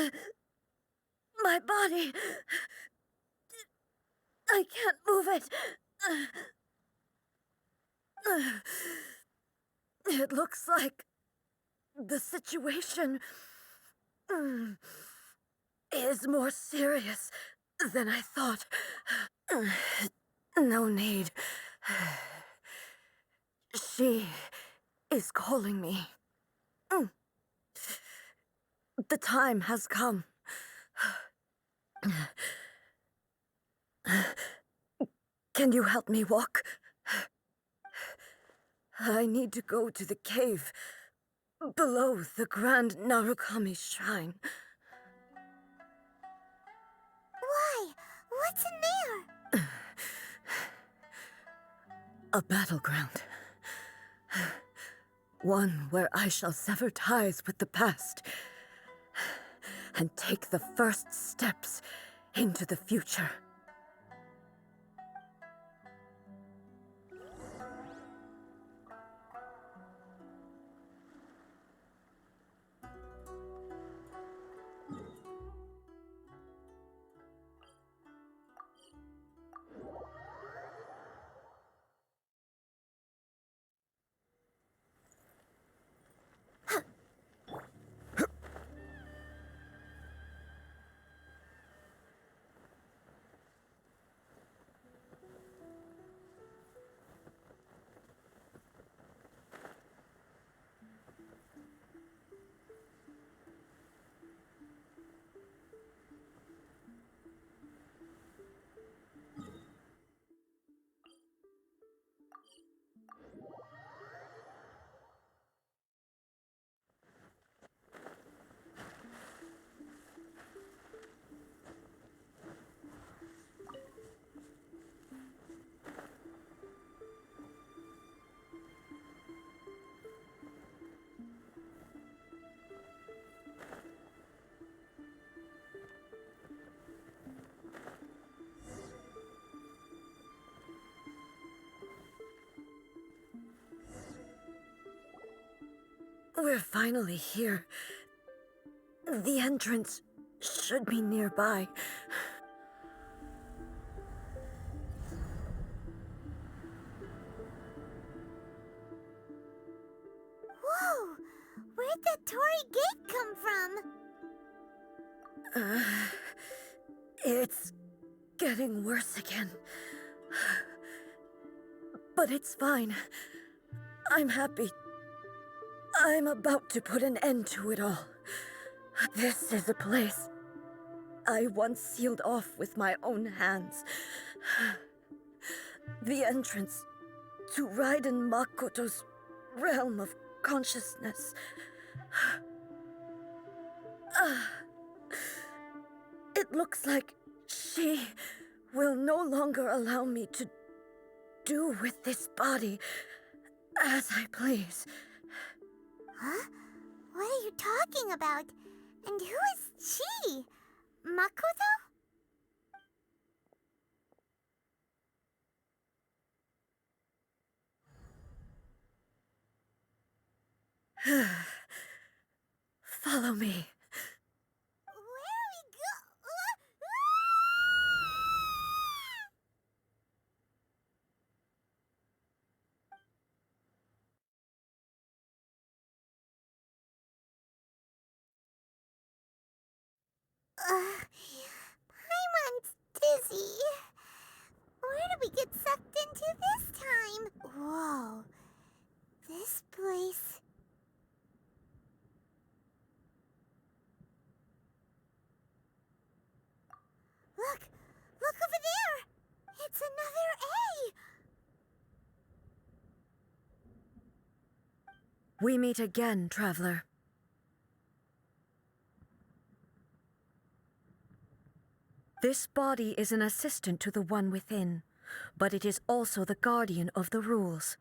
again? My body... I can't move it. It looks like the situation is more serious than I thought. No need. She is calling me. The time has come. Can you help me walk? I need to go to the cave below the Grand Narukami Shrine. Why? What's in there? A battleground. One where I shall sever ties with the past and take the first steps into the future. We're finally here. The entrance should be nearby. Whoa! Where'd that Torii gate come from? It's getting worse again. But it's fine. I'm happy. I'm about to put an end to it all. This is a place I once sealed off with my own hands. The entrance to Raiden Makoto's realm of consciousness. It looks like she will no longer allow me to do with this body as I please. Huh? What are you talking about? And who is she? Makoto? Follow me. Where are we go? Paimon's dizzy. Where did we get sucked into this time? Whoa. This place... Look! Look over there! It's another A! We meet again, traveler. This body is an assistant to the one within, but it is also the guardian of the rules.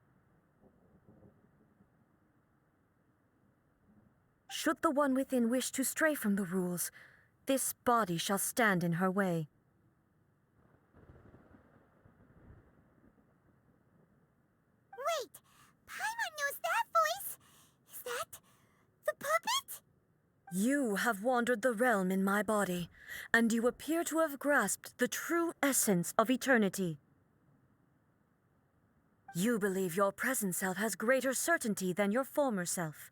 Should the one within wish to stray from the rules, this body shall stand in her way. Wait! Paimon knows that voice! Is that the puppet? You have wandered the realm in my body, and you appear to have grasped the true essence of eternity. You believe your present self has greater certainty than your former self.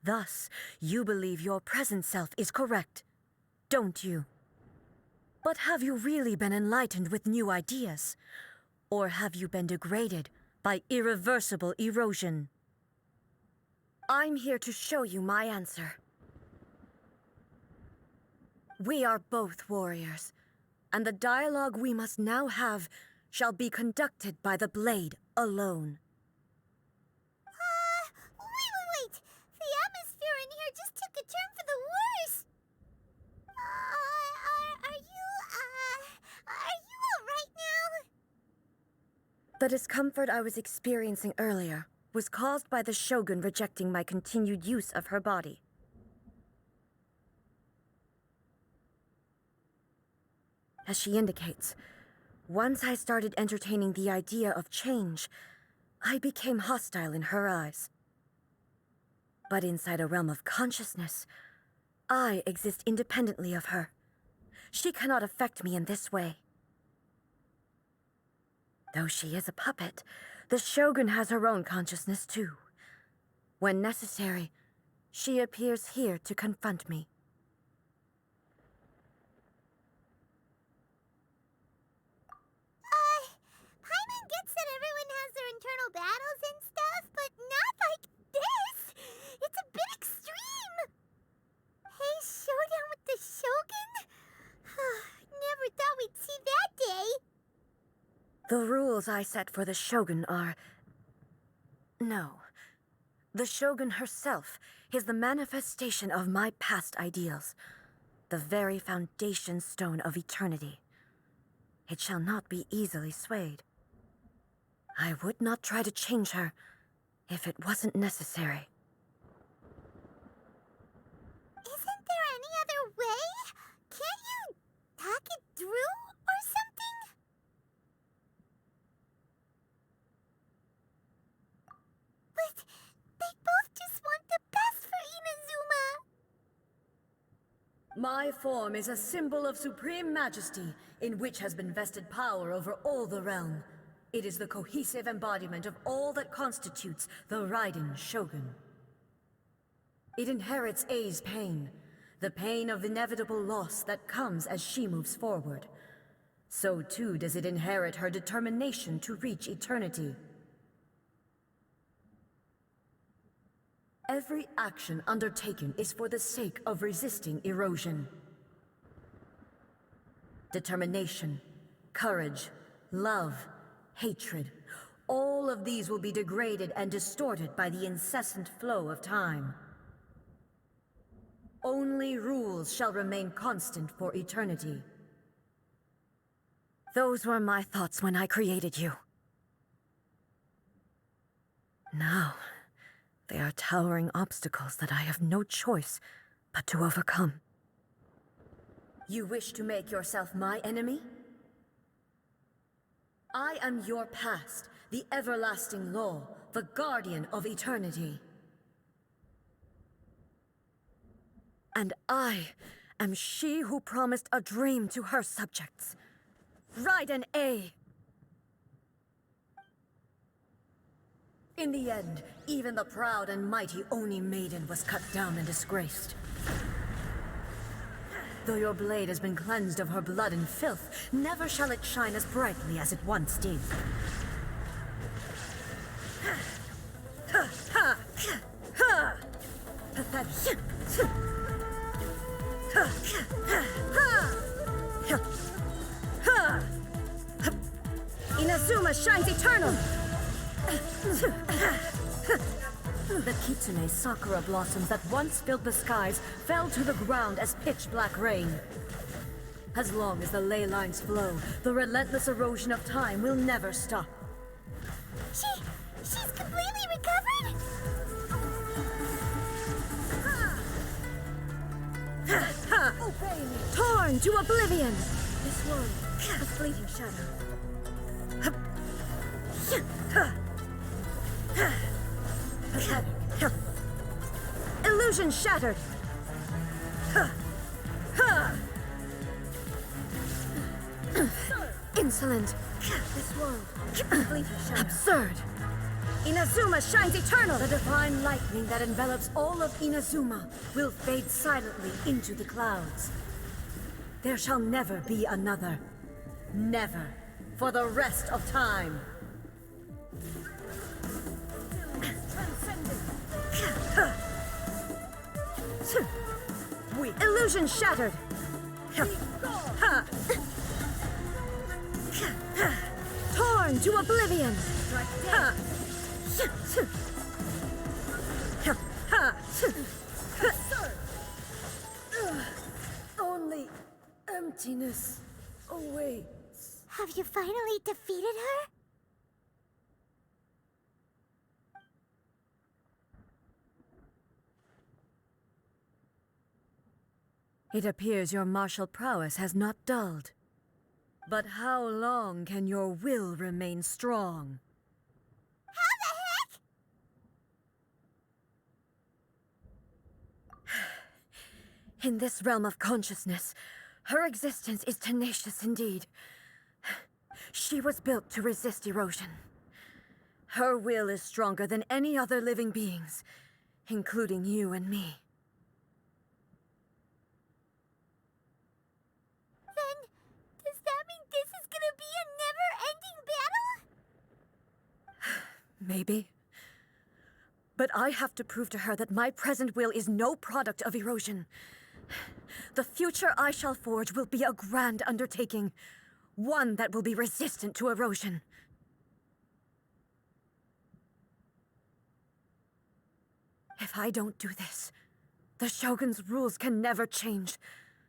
Thus, you believe your present self is correct, don't you? But have you really been enlightened with new ideas? Or have you been degraded by irreversible erosion? I'm here to show you my answer. We are both warriors, and the dialogue we must now have shall be conducted by the blade alone. Wait! The atmosphere in here just took a turn for the worse! Are you alright now? The discomfort I was experiencing earlier was caused by the Shogun rejecting my continued use of her body. As she indicates, once I started entertaining the idea of change, I became hostile in her eyes. But inside a realm of consciousness, I exist independently of her. She cannot affect me in this way. Though she is a puppet, the Shogun has her own consciousness too. When necessary, she appears here to confront me. Paimon gets that everyone has their internal battles and stuff, but not like this! It's a bit extreme! Hey, showdown with the Shogun? Never thought we'd see that day! The rules I set for the Shogun are... No. The Shogun herself is the manifestation of my past ideals, the very foundation stone of eternity. It shall not be easily swayed. I would not try to change her if it wasn't necessary. Isn't there any other way? Can't you talk it through or something? But they both just want the best for Inazuma! My form is a symbol of supreme majesty, in which has been vested power over all the realm. It is the cohesive embodiment of all that constitutes the Raiden Shogun. It inherits A's pain, the pain of inevitable loss that comes as she moves forward. So too does it inherit her determination to reach eternity. Every action undertaken is for the sake of resisting erosion. Determination, courage, love, hatred, all of these will be degraded and distorted by the incessant flow of time. Only rules shall remain constant for eternity. Those were my thoughts when I created you. Now, they are towering obstacles that I have no choice but to overcome. You wish to make yourself my enemy? I am your past, the everlasting law, the guardian of eternity. And I am she who promised a dream to her subjects. Raiden A. In the end, even the proud and mighty Oni Maiden was cut down and disgraced. Though your blade has been cleansed of her blood and filth, never shall it shine as brightly as it once did. Pathetic. Inazuma shines eternal! The Kitsune sakura blossoms that once filled the skies fell to the ground as pitch-black rain. As long as the ley lines flow, the relentless erosion of time will never stop. She's completely recovered? Obey me! Torn to oblivion! This world, a fleeting shadow. Pathetic. Illusion shattered! Insolent! This world, a fleeting shadow. Absurd! Inazuma shines eternal! The divine lightning that envelops all of Inazuma will fade silently into the clouds. There shall never be another. Never. For the rest of time. Illusion shattered! Torn to oblivion! Only emptiness awaits. Have you finally defeated her? It appears your martial prowess has not dulled. But how long can your will remain strong? How the heck? In this realm of consciousness, her existence is tenacious indeed. She was built to resist erosion. Her will is stronger than any other living being's, including you and me. Then, does that mean this is gonna be a never-ending battle? Maybe. But I have to prove to her that my present will is no product of erosion. The future I shall forge will be a grand undertaking, one that will be resistant to erosion. If I don't do this, the Shogun's rules can never change,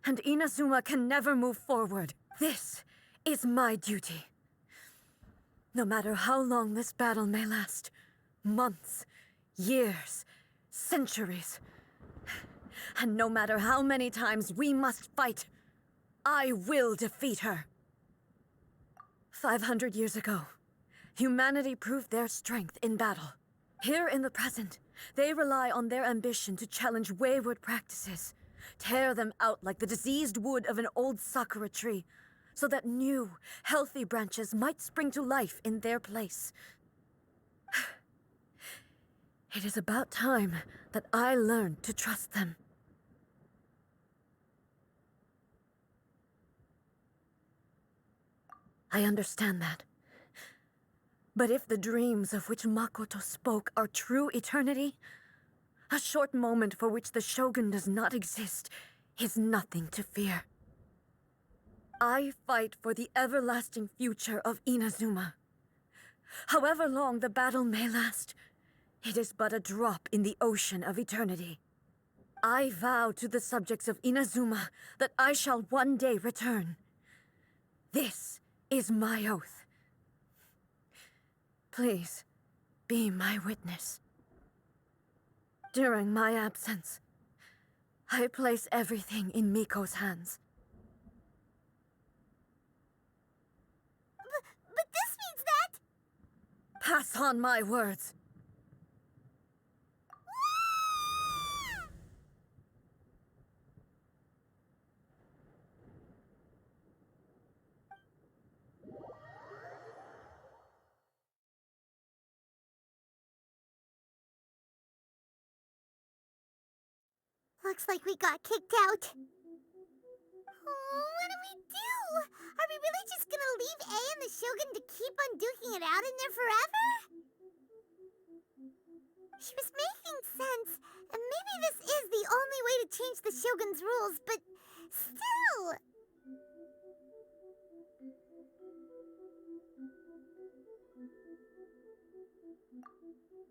and Inazuma can never move forward. This is my duty. No matter how long this battle may last, months, years, centuries, and no matter how many times we must fight, I will defeat her. 500 years ago, humanity proved their strength in battle. Here in the present, they rely on their ambition to challenge wayward practices, tear them out like the diseased wood of an old sakura tree, so that new, healthy branches might spring to life in their place. It is about time that I learned to trust them. I understand that. But if the dreams of which Makoto spoke are true eternity, a short moment for which the Shogun does not exist is nothing to fear. I fight for the everlasting future of Inazuma. However long the battle may last, it is but a drop in the ocean of eternity. I vow to the subjects of Inazuma that I shall one day return. This is my oath. Please, be my witness. During my absence, I place everything in Miko's hands. But this means that... Pass on my words. Looks like we got kicked out. What do we do? Are we really just gonna leave A and the Shogun to keep on duking it out in there forever? She was making sense, and maybe this is the only way to change the Shogun's rules, but still...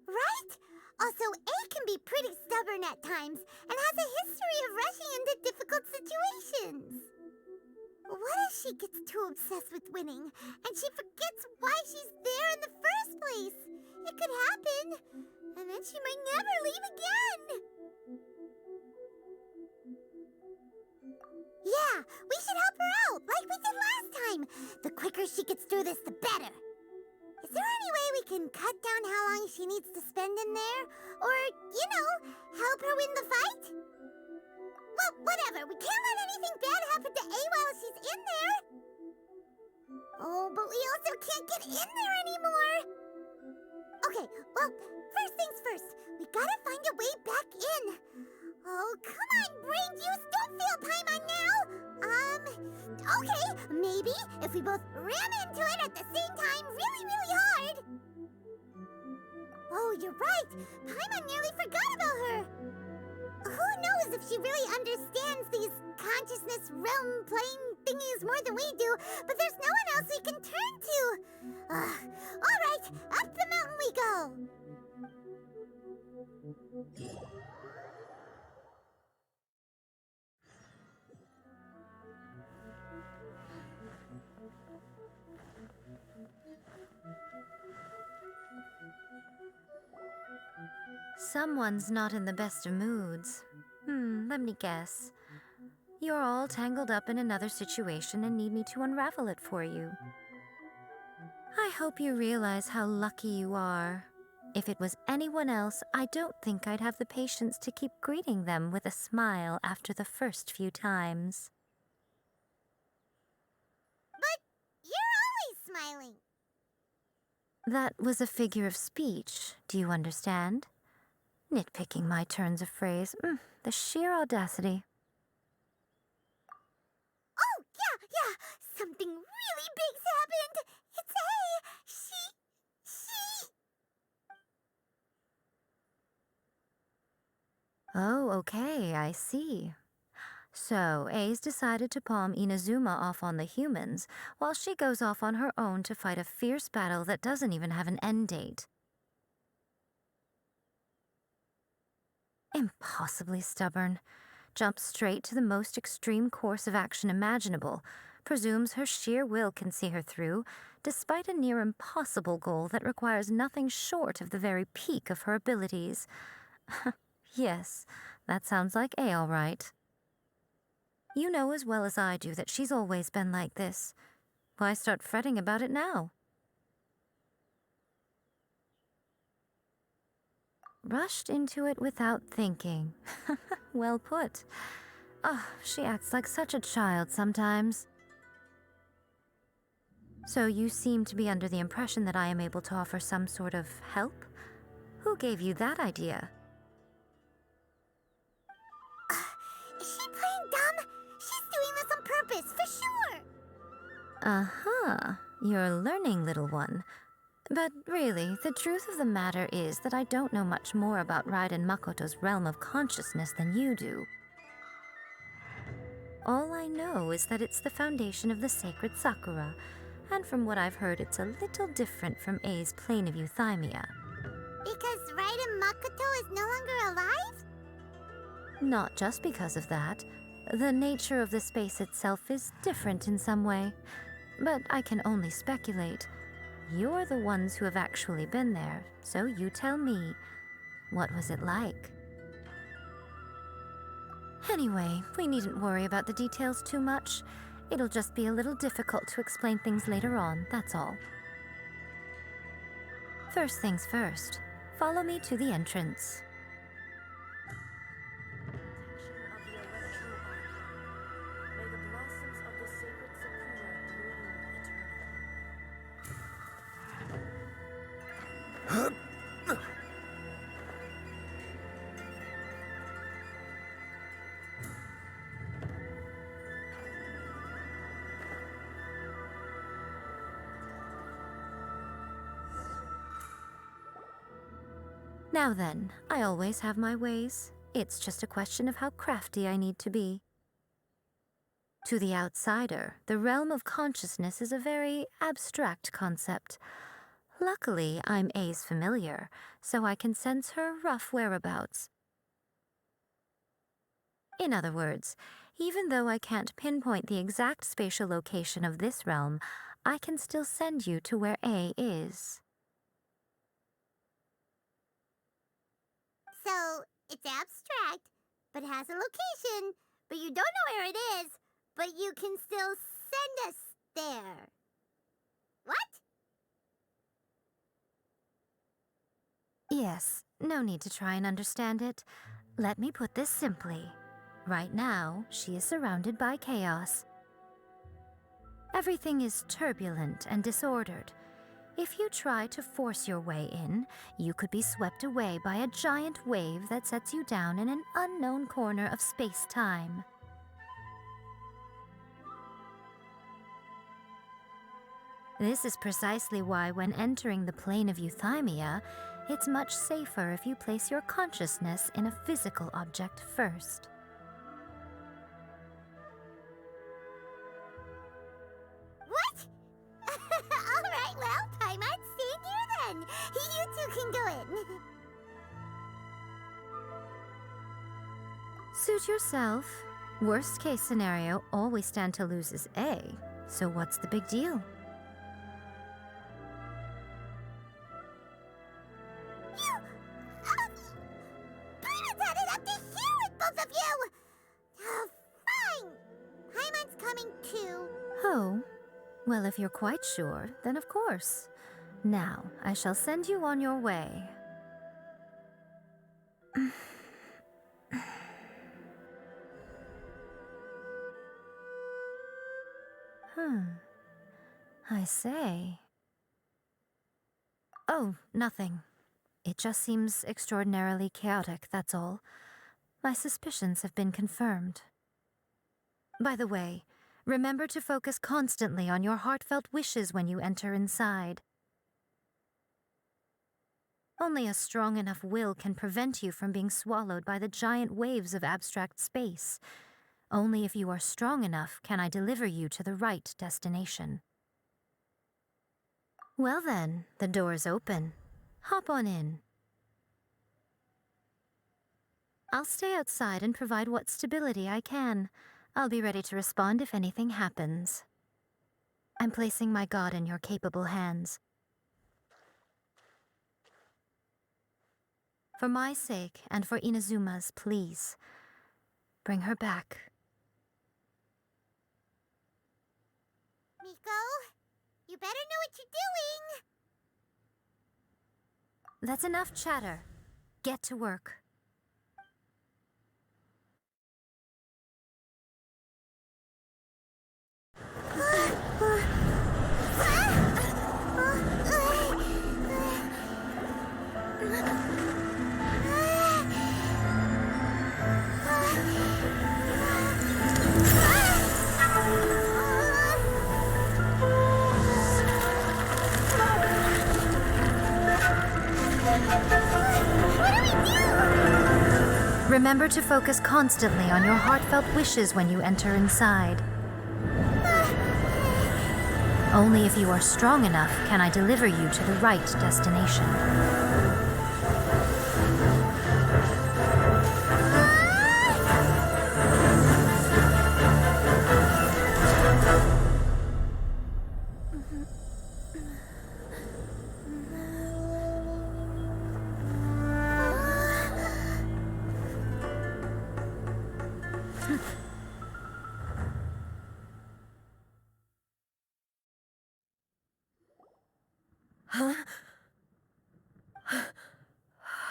Right? Also, A can be pretty stubborn at times, and has a history of rushing into difficult situations. What if she gets too obsessed with winning, and she forgets why she's there in the first place? It could happen, and then she might never leave again. Yeah, we should help her out, like we did last time. The quicker she gets through this, the better. Is there any way we can cut down how long she needs to spend in there? Or, you know, help her win the fight? Well, whatever. We can't let anything bad happen to A while she's in there. Oh, but we also can't get in there anymore. Okay, well, first things first. We gotta find a way back in. Oh, come on, brain juice. Don't feel Paimon now. Okay, maybe if we both ran into it at the same time really, really hard. Oh, you're right. Paimon nearly forgot about her. Who knows if she really understands these consciousness realm plane thingies more than we do, but there's no one else we can turn to. All right, up the mountain we go. Someone's not in the best of moods. Let me guess. You're all tangled up in another situation and need me to unravel it for you. I hope you realize how lucky you are. If it was anyone else, I don't think I'd have the patience to keep greeting them with a smile after the first few times. But you're always smiling. That was a figure of speech, do you understand? Nitpicking my turns of phrase. The sheer audacity. Oh, yeah. Something really big's happened. It's A. She... Oh, okay, I see. So, A's decided to palm Inazuma off on the humans, while she goes off on her own to fight a fierce battle that doesn't even have an end date. Impossibly stubborn. Jumps straight to the most extreme course of action imaginable, presumes her sheer will can see her through, despite a near impossible goal that requires nothing short of the very peak of her abilities. Yes, that sounds like A all right. You know as well as I do that she's always been like this. Why start fretting about it now? Rushed into it without thinking. Well put. Oh, she acts like such a child sometimes. So you seem to be under the impression that I am able to offer some sort of help? Who gave you that idea? Is she playing dumb? She's doing this on purpose, for sure. Uh-huh. You're learning, little one. But really, the truth of the matter is that I don't know much more about Raiden Makoto's realm of consciousness than you do. All I know is that it's the foundation of the sacred Sakura, and from what I've heard, it's a little different from A's plane of euthymia. Because Raiden Makoto is no longer alive? Not just because of that. The nature of the space itself is different in some way, but I can only speculate. You're the ones who have actually been there, so you tell me, what was it like? Anyway, we needn't worry about the details too much. It'll just be a little difficult to explain things later on, that's all. First things first, follow me to the entrance. Now then, I always have my ways. It's just a question of how crafty I need to be. To the outsider, the realm of consciousness is a very abstract concept. Luckily, I'm A's familiar, so I can sense her rough whereabouts. In other words, even though I can't pinpoint the exact spatial location of this realm, I can still send you to where A is. So, it's abstract, but has a location, but you don't know where it is, but you can still send us there. What? Yes, no need to try and understand it. Let me put this simply. Right now, she is surrounded by chaos. Everything is turbulent and disordered. If you try to force your way in, you could be swept away by a giant wave that sets you down in an unknown corner of space-time. This is precisely why when entering the plane of euthymia, it's much safer if you place your consciousness in a physical object first. What? Alright, well, Paimon's staying here then. You two can go in. Suit yourself. Worst case scenario, all we stand to lose is A. So what's the big deal? Paimon's had it up to here with both of you! Oh, fine. Paimon's coming too. Oh, well, if you're quite sure, then of course. Now, I shall send you on your way. I say. Oh, nothing. It just seems extraordinarily chaotic, that's all. My suspicions have been confirmed. By the way, remember to focus constantly on your heartfelt wishes when you enter inside. Only a strong enough will can prevent you from being swallowed by the giant waves of abstract space. Only if you are strong enough can I deliver you to the right destination. Well then, the door is open. Hop on in. I'll stay outside and provide what stability I can. I'll be ready to respond if anything happens. I'm placing my god in your capable hands. For my sake and for Inazuma's, please, bring her back. Miko, you better know what you're doing! That's enough chatter. Get to work. Remember to focus constantly on your heartfelt wishes when you enter inside. Only if you are strong enough can I deliver you to the right destination.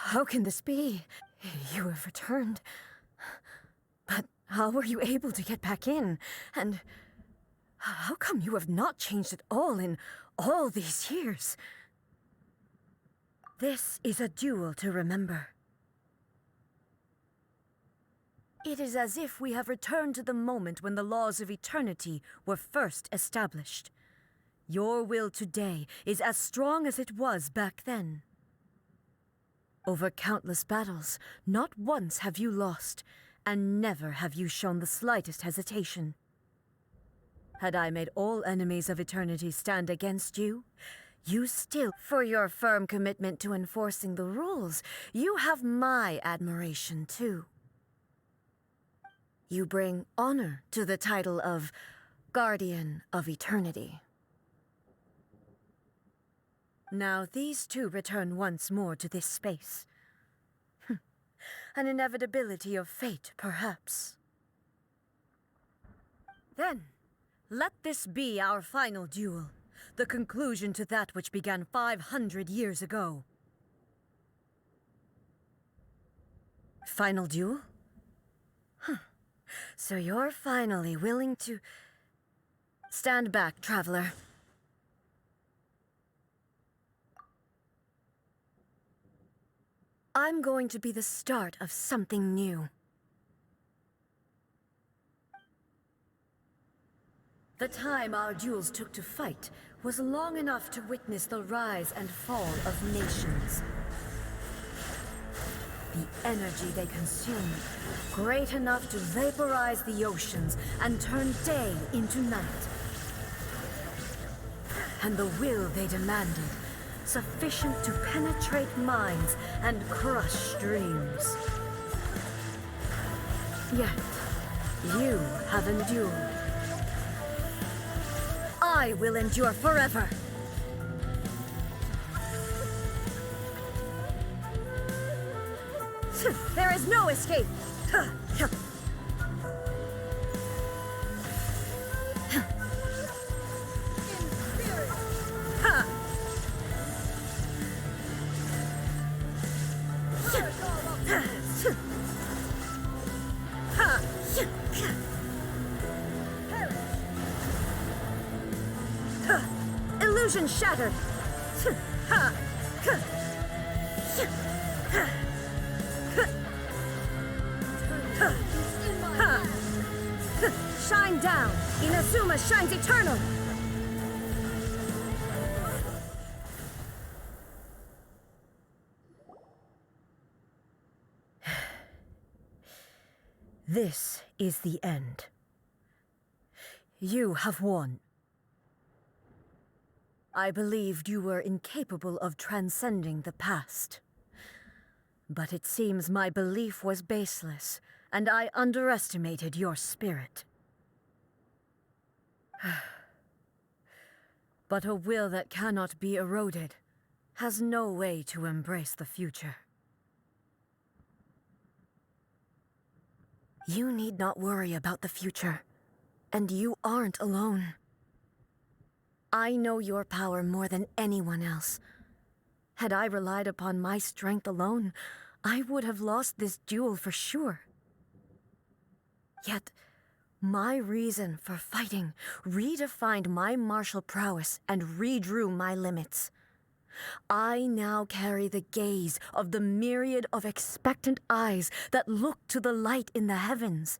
How can this be? You have returned. But how were you able to get back in? And how come you have not changed at all in all these years? This is a duel to remember. It is as if we have returned to the moment when the laws of eternity were first established. Your will today is as strong as it was back then. Over countless battles, not once have you lost, and never have you shown the slightest hesitation. Had I made all enemies of eternity stand against you, you still, for your firm commitment to enforcing the rules, you have my admiration too. You bring honor to the title of Guardian of Eternity. Now these two return once more to this space. An inevitability of fate, perhaps. Then, let this be our final duel, the conclusion to that which began 500 years ago. Final duel? So you're finally willing to... Stand back, traveler. I'm going to be the start of something new. The time our duels took to fight was long enough to witness the rise and fall of nations. The energy they consumed, great enough to vaporize the oceans and turn day into night. And the will they demanded, sufficient to penetrate minds and crush dreams. Yet, you have endured. I will endure forever. There is no escape. Illusion shattered. Shine down. Inazuma shines eternal. This is the end. You have won. I believed you were incapable of transcending the past. But it seems my belief was baseless, and I underestimated your spirit. But a will that cannot be eroded has no way to embrace the future. You need not worry about the future, and you aren't alone. I know your power more than anyone else. Had I relied upon my strength alone, I would have lost this duel for sure. Yet, my reason for fighting redefined my martial prowess and redrew my limits. I now carry the gaze of the myriad of expectant eyes that look to the light in the heavens.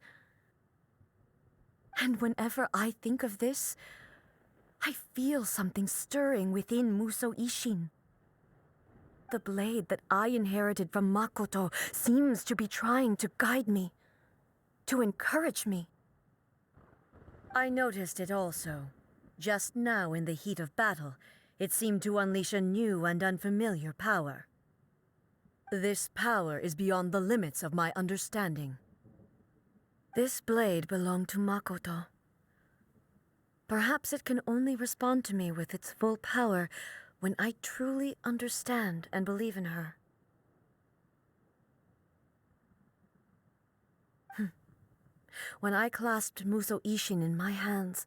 And whenever I think of this, I feel something stirring within Muso Ishin. The blade that I inherited from Makoto seems to be trying to guide me, to encourage me. I noticed it also. Just now in the heat of battle, it seemed to unleash a new and unfamiliar power. This power is beyond the limits of my understanding. This blade belonged to Makoto. Perhaps it can only respond to me with its full power when I truly understand and believe in her. When I clasped Muso Ishin in my hands,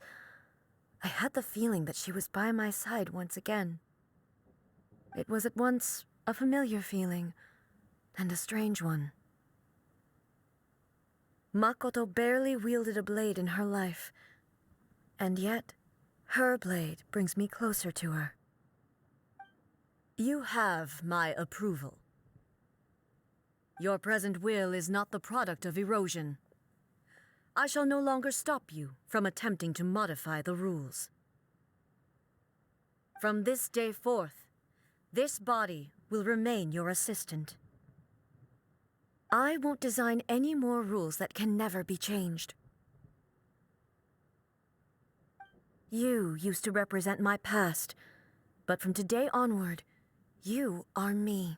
I had the feeling that she was by my side once again. It was at once a familiar feeling and a strange one. Makoto barely wielded a blade in her life, and yet her blade brings me closer to her. You have my approval. Your present will is not the product of erosion. I shall no longer stop you from attempting to modify the rules. From this day forth, this body will remain your assistant. I won't design any more rules that can never be changed. You used to represent my past, but from today onward, you are me.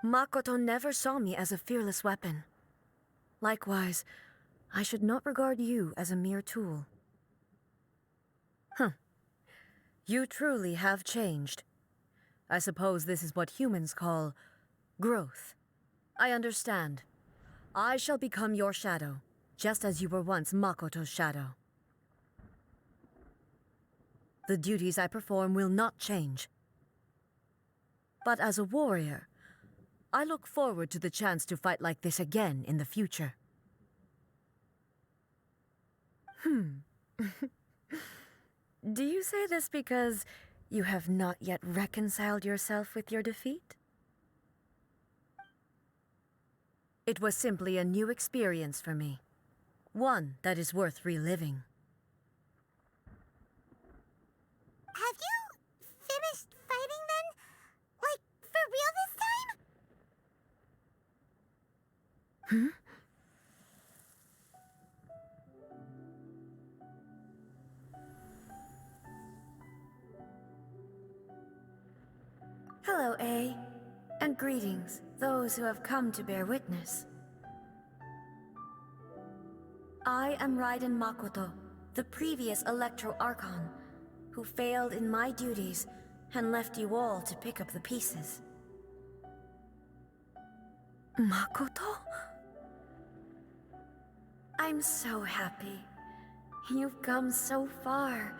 Makoto never saw me as a fearless weapon. Likewise, I should not regard you as a mere tool. You truly have changed. I suppose this is what humans call growth. I understand. I shall become your shadow, just as you were once Makoto's shadow. The duties I perform will not change. But as a warrior, I look forward to the chance to fight like this again in the future. Do you say this because you have not yet reconciled yourself with your defeat? It was simply a new experience for me. One that is worth reliving. Have you finished fighting then? Like, for real this time? Hello, A. And greetings, those who have come to bear witness. I am Raiden Makoto, the previous Electro Archon, who failed in my duties and left you all to pick up the pieces. Makoto? I'm so happy. You've come so far.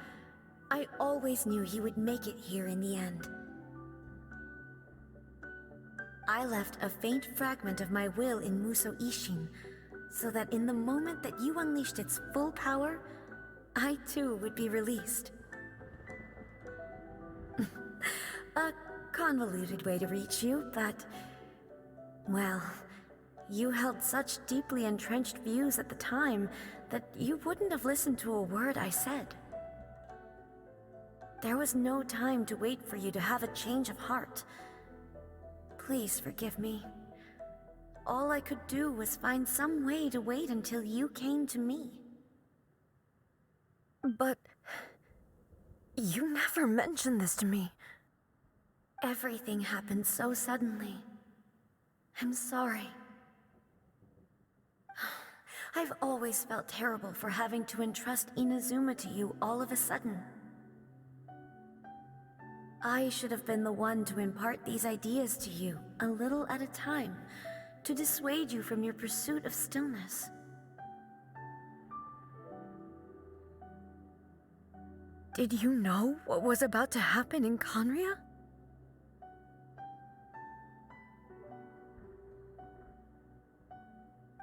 I always knew you would make it here in the end. I left a faint fragment of my will in Muso Ishin, so that in the moment that you unleashed its full power, I too would be released. A convoluted way to reach you, but... well, you held such deeply entrenched views at the time that you wouldn't have listened to a word I said. There was no time to wait for you to have a change of heart. Please forgive me. All I could do was find some way to wait until you came to me. But... you never mentioned this to me. Everything happened so suddenly. I'm sorry. I've always felt terrible for having to entrust Inazuma to you all of a sudden. I should have been the one to impart these ideas to you, a little at a time, to dissuade you from your pursuit of stillness. Did you know what was about to happen in Conria?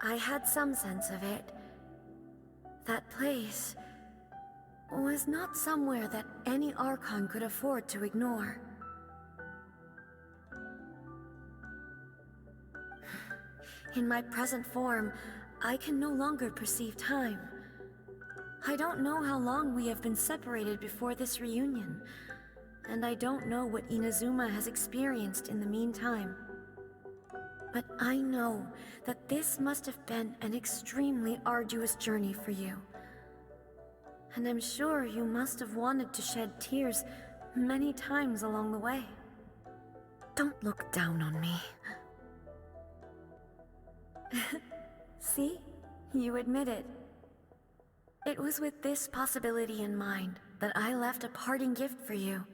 I had some sense of it. That place was not somewhere that any Archon could afford to ignore. In my present form, I can no longer perceive time. I don't know how long we have been separated before this reunion, and I don't know what Inazuma has experienced in the meantime. But I know that this must have been an extremely arduous journey for you. And I'm sure you must have wanted to shed tears many times along the way. Don't look down on me. See? You admit it. It was with this possibility in mind that I left a parting gift for you.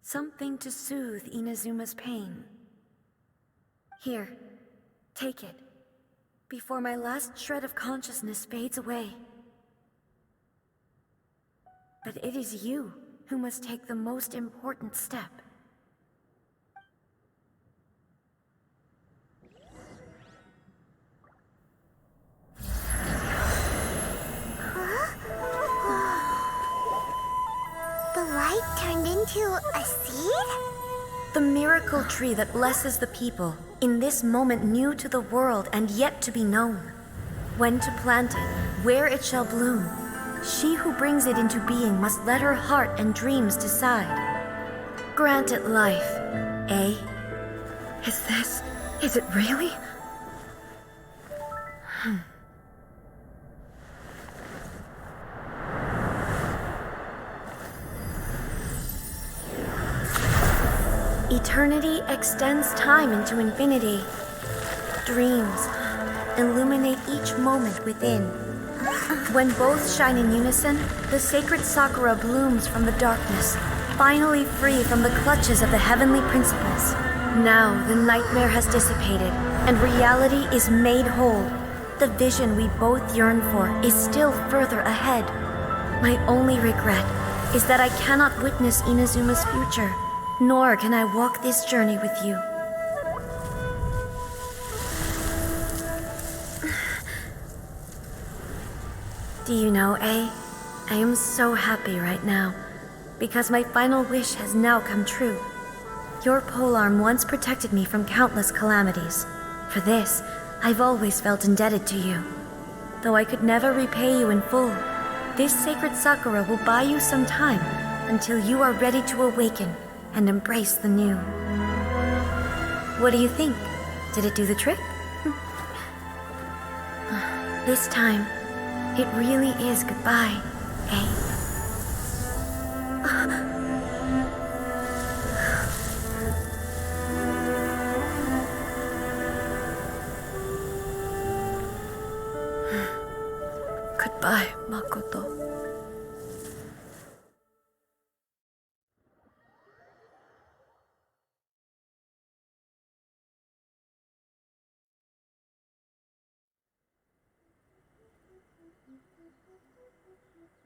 Something to soothe Inazuma's pain. Here, take it, before my last shred of consciousness fades away. But it is you who must take the most important step. The light turned into a seed? The miracle tree that blesses the people, in this moment new to the world and yet to be known. When to plant it, where it shall bloom. She who brings it into being must let her heart and dreams decide. Grant it life, A? Is it really? Eternity extends time into infinity. Dreams illuminate each moment within. When both shine in unison, the sacred Sakura blooms from the darkness, finally free from the clutches of the heavenly principles. Now the nightmare has dissipated, and reality is made whole. The vision we both yearn for is still further ahead. My only regret is that I cannot witness Inazuma's future, nor can I walk this journey with you. Do you know, A? I am so happy right now, because my final wish has now come true. Your polearm once protected me from countless calamities. For this, I've always felt indebted to you. Though I could never repay you in full, this sacred Sakura will buy you some time until you are ready to awaken and embrace the new. What do you think? Did it do the trick? This time, it really is goodbye, eh? Goodbye, Makoto.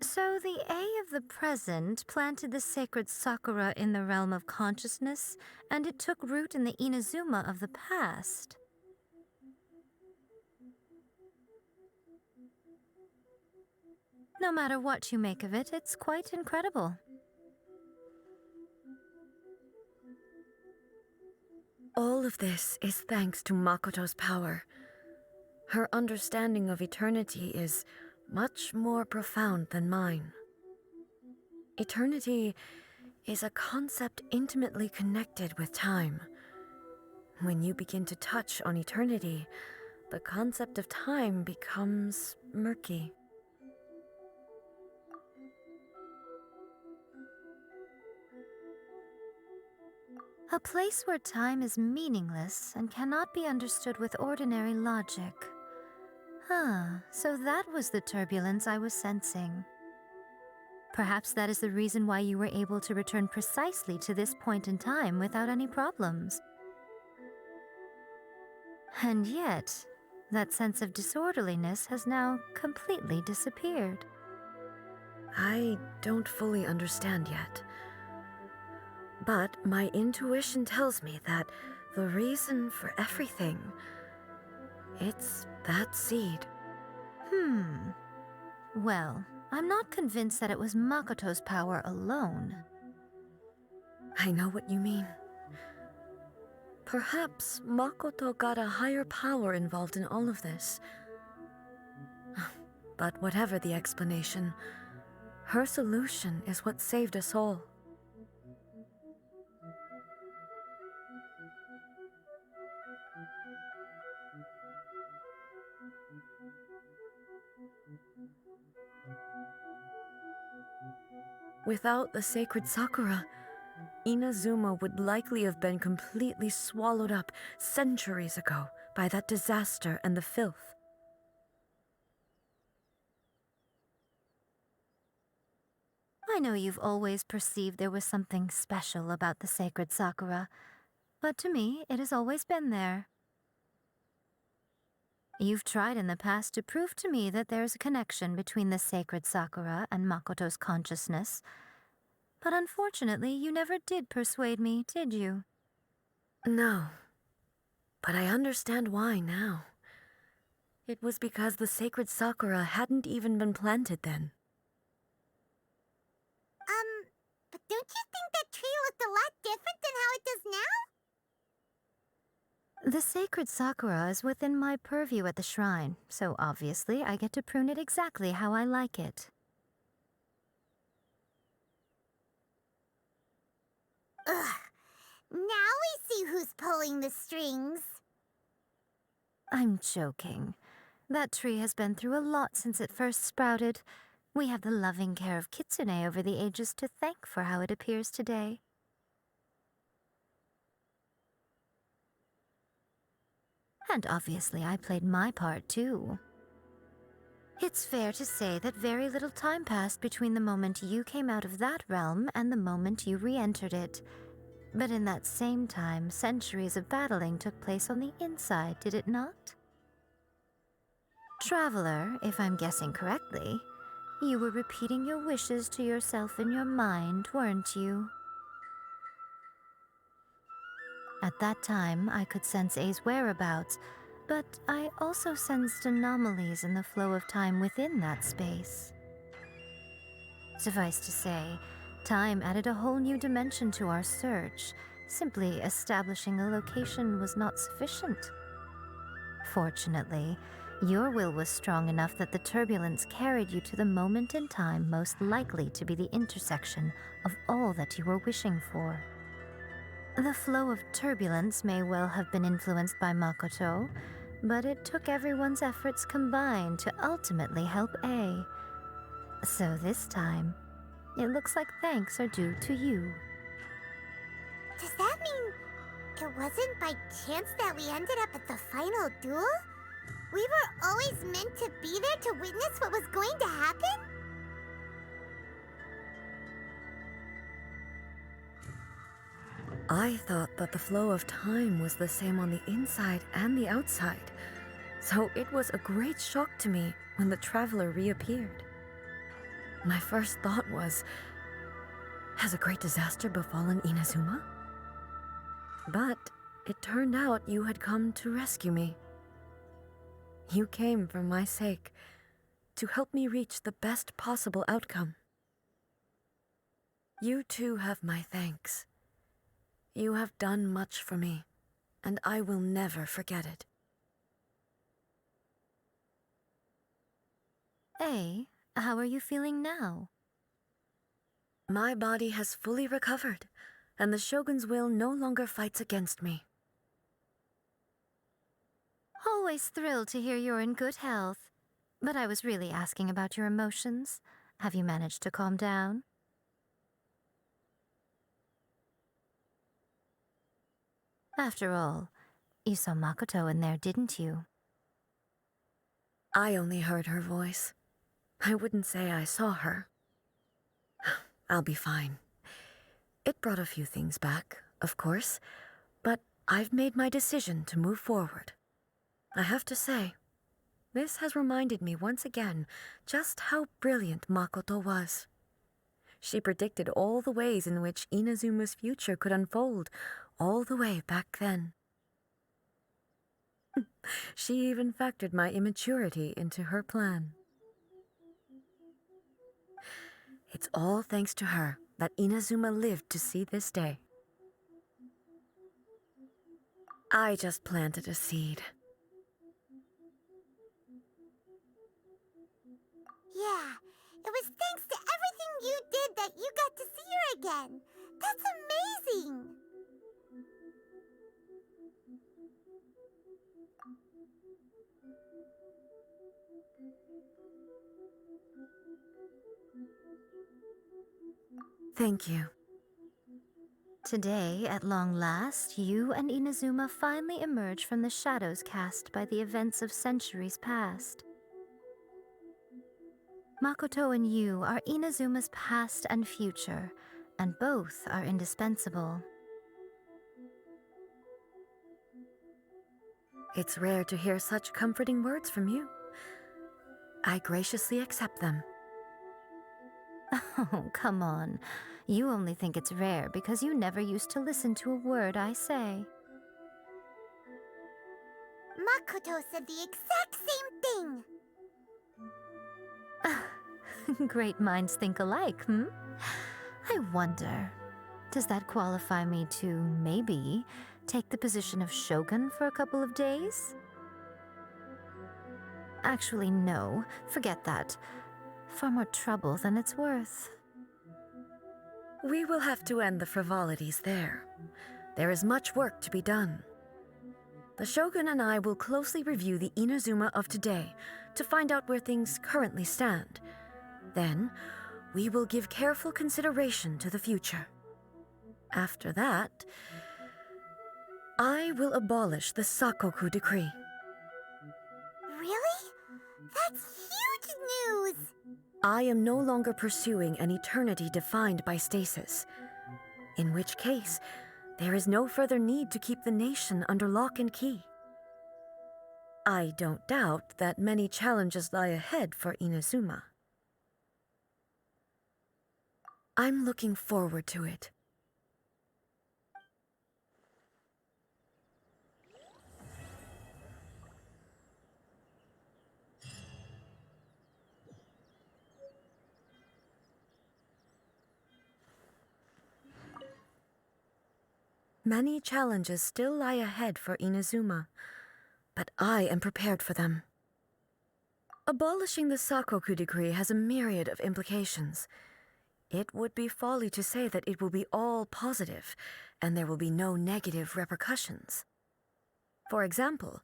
So the A of the present planted the sacred Sakura in the realm of consciousness, and it took root in the Inazuma of the past. No matter what you make of it, it's quite incredible. All of this is thanks to Makoto's power. Her understanding of eternity is much more profound than mine. Eternity is a concept intimately connected with time. When you begin to touch on eternity, the concept of time becomes murky. A place where time is meaningless and cannot be understood with ordinary logic. So that was the turbulence I was sensing. Perhaps that is the reason why you were able to return precisely to this point in time without any problems. And yet, that sense of disorderliness has now completely disappeared. I don't fully understand yet. But my intuition tells me that the reason for everything, it's that seed. Well, I'm not convinced that it was Makoto's power alone. I know what you mean. Perhaps Makoto got a higher power involved in all of this. But whatever the explanation, her solution is what saved us all. Without the sacred Sakura, Inazuma would likely have been completely swallowed up centuries ago by that disaster and the filth. I know you've always perceived there was something special about the sacred Sakura, but to me, it has always been there. You've tried in the past to prove to me that there's a connection between the sacred Sakura and Makoto's consciousness, but unfortunately, you never did persuade me, did you? No, but I understand why now. It was because the sacred Sakura hadn't even been planted then. But don't you think that tree looked a lot different than how it does now? The sacred Sakura is within my purview at the shrine, so obviously I get to prune it exactly how I like it. Ugh. Now we see who's pulling the strings. I'm joking. That tree has been through a lot since it first sprouted. We have the loving care of Kitsune over the ages to thank for how it appears today. And obviously I played my part too. It's fair to say that very little time passed between the moment you came out of that realm and the moment you re-entered it. But in that same time, centuries of battling took place on the inside, did it not? Traveler, if I'm guessing correctly, you were repeating your wishes to yourself in your mind, weren't you? At that time, I could sense A's whereabouts, but I also sensed anomalies in the flow of time within that space. Suffice to say, time added a whole new dimension to our search. Simply establishing a location was not sufficient. Fortunately, your will was strong enough that the turbulence carried you to the moment in time most likely to be the intersection of all that you were wishing for. The flow of turbulence may well have been influenced by Makoto, but it took everyone's efforts combined to ultimately help A. So this time, it looks like thanks are due to you. Does that mean it wasn't by chance that we ended up at the final duel? We were always meant to be there to witness what was going to happen? I thought that the flow of time was the same on the inside and the outside, so it was a great shock to me when the traveler reappeared. My first thought was, has a great disaster befallen Inazuma? But it turned out you had come to rescue me. You came for my sake, to help me reach the best possible outcome. You too have my thanks. You have done much for me, and I will never forget it. A, how are you feeling now? My body has fully recovered, and the Shogun's will no longer fights against me. Always thrilled to hear you're in good health. But I was really asking about your emotions. Have you managed to calm down? After all, you saw Makoto in there, didn't you? I only heard her voice. I wouldn't say I saw her. I'll be fine. It brought a few things back, of course, but I've made my decision to move forward. I have to say, this has reminded me once again just how brilliant Makoto was. She predicted all the ways in which Inazuma's future could unfold, all the way back then. She even factored my immaturity into her plan. It's all thanks to her that Inazuma lived to see this day. I just planted a seed. Yeah, it was thanks to everything you did that you got to see her again. That's amazing! Thank you. Today, at long last, you and Inazuma finally emerge from the shadows cast by the events of centuries past. Makoto and you are Inazuma's past and future, and both are indispensable. It's rare to hear such comforting words from you. I graciously accept them. Oh, come on. You only think it's rare because you never used to listen to a word I say. Makoto said the exact same thing! Great minds think alike, hmm? I wonder, does that qualify me to, maybe, take the position of Shogun for a couple of days? Actually, no. Forget that. Far more trouble than it's worth. We will have to end the frivolities there. there is much work to be done. The Shogun and I will closely review the Inazuma of today to find out where things currently stand. Then, we will give careful consideration to the future. After that, I will abolish the Sakoku decree. Really? That's huge news! I am no longer pursuing an eternity defined by stasis, in which case, there is no further need to keep the nation under lock and key. I don't doubt that many challenges lie ahead for Inazuma. I'm looking forward to it. Many challenges still lie ahead for Inazuma, but I am prepared for them. Abolishing the Sakoku decree has a myriad of implications. It would be folly to say that it will be all positive, and there will be no negative repercussions. For example,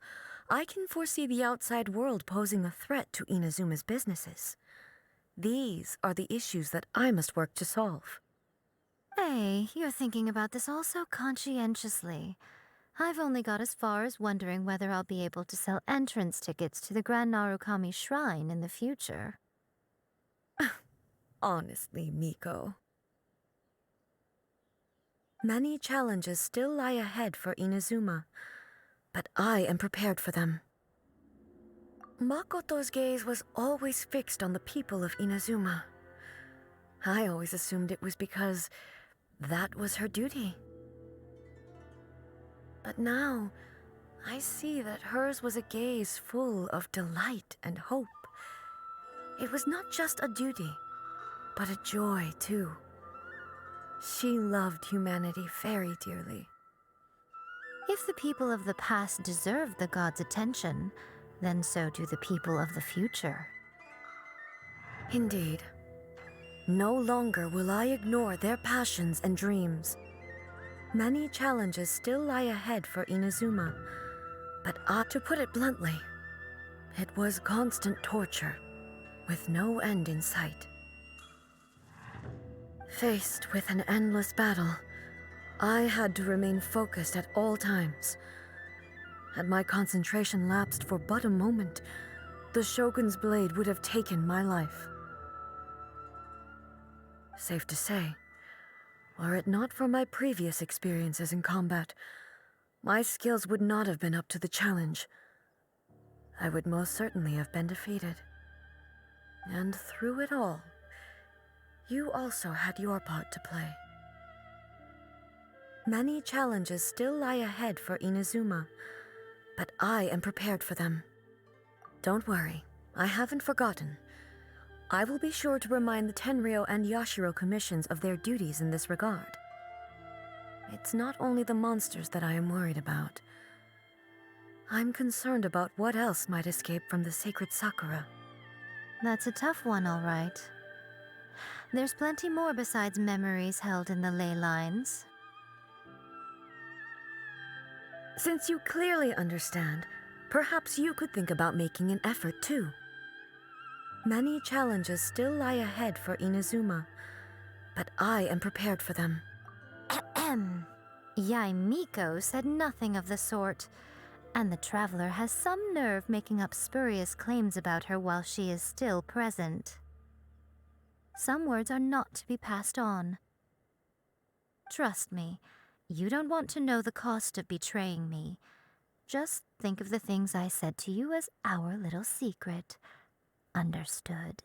I can foresee the outside world posing a threat to Inazuma's businesses. These are the issues that I must work to solve. Hey, you're thinking about this all so conscientiously. I've only got as far as wondering whether I'll be able to sell entrance tickets to the Grand Narukami Shrine in the future. Honestly, Miko. Many challenges still lie ahead for Inazuma, but I am prepared for them. Makoto's gaze was always fixed on the people of Inazuma. I always assumed it was because that was her duty. But now, I see that hers was a gaze full of delight and hope. It was not just a duty, but a joy, too. She loved humanity very dearly. If the people of the past deserve the god's attention, then so do the people of the future. Indeed. No longer will I ignore their passions and dreams. Many challenges still lie ahead for Inazuma, but to put it bluntly, it was constant torture, with no end in sight. Faced with an endless battle, I had to remain focused at all times. Had my concentration lapsed for but a moment, the Shogun's blade would have taken my life. Safe to say, were it not for my previous experiences in combat, my skills would not have been up to the challenge. I would most certainly have been defeated. And through it all, you also had your part to play. Many challenges still lie ahead for Inazuma, but I am prepared for them. Don't worry, I haven't forgotten. I will be sure to remind the Tenryo and Yashiro commissions of their duties in this regard. It's not only the monsters that I am worried about. I'm concerned about what else might escape from the sacred Sakura. That's a tough one, all right. There's plenty more besides memories held in the ley lines. Since you clearly understand, perhaps you could think about making an effort too. Many challenges still lie ahead for Inazuma, but I am prepared for them. Ahem. Yaimiko said nothing of the sort, and the traveler has some nerve making up spurious claims about her while she is still present. Some words are not to be passed on. Trust me, you don't want to know the cost of betraying me. Just think of the things I said to you as our little secret. Understood.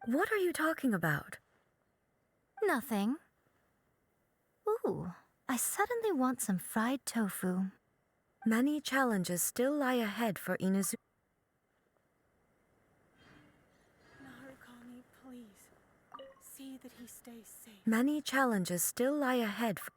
What are you talking about? Nothing. Ooh, I suddenly want some fried tofu. Many challenges still lie ahead for Inazuma. Narukami, please. See that he stays safe. Many challenges still lie ahead for...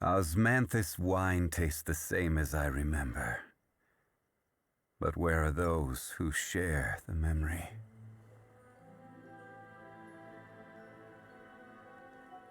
Osmanthus wine tastes the same as I remember. But where are those who share the memory?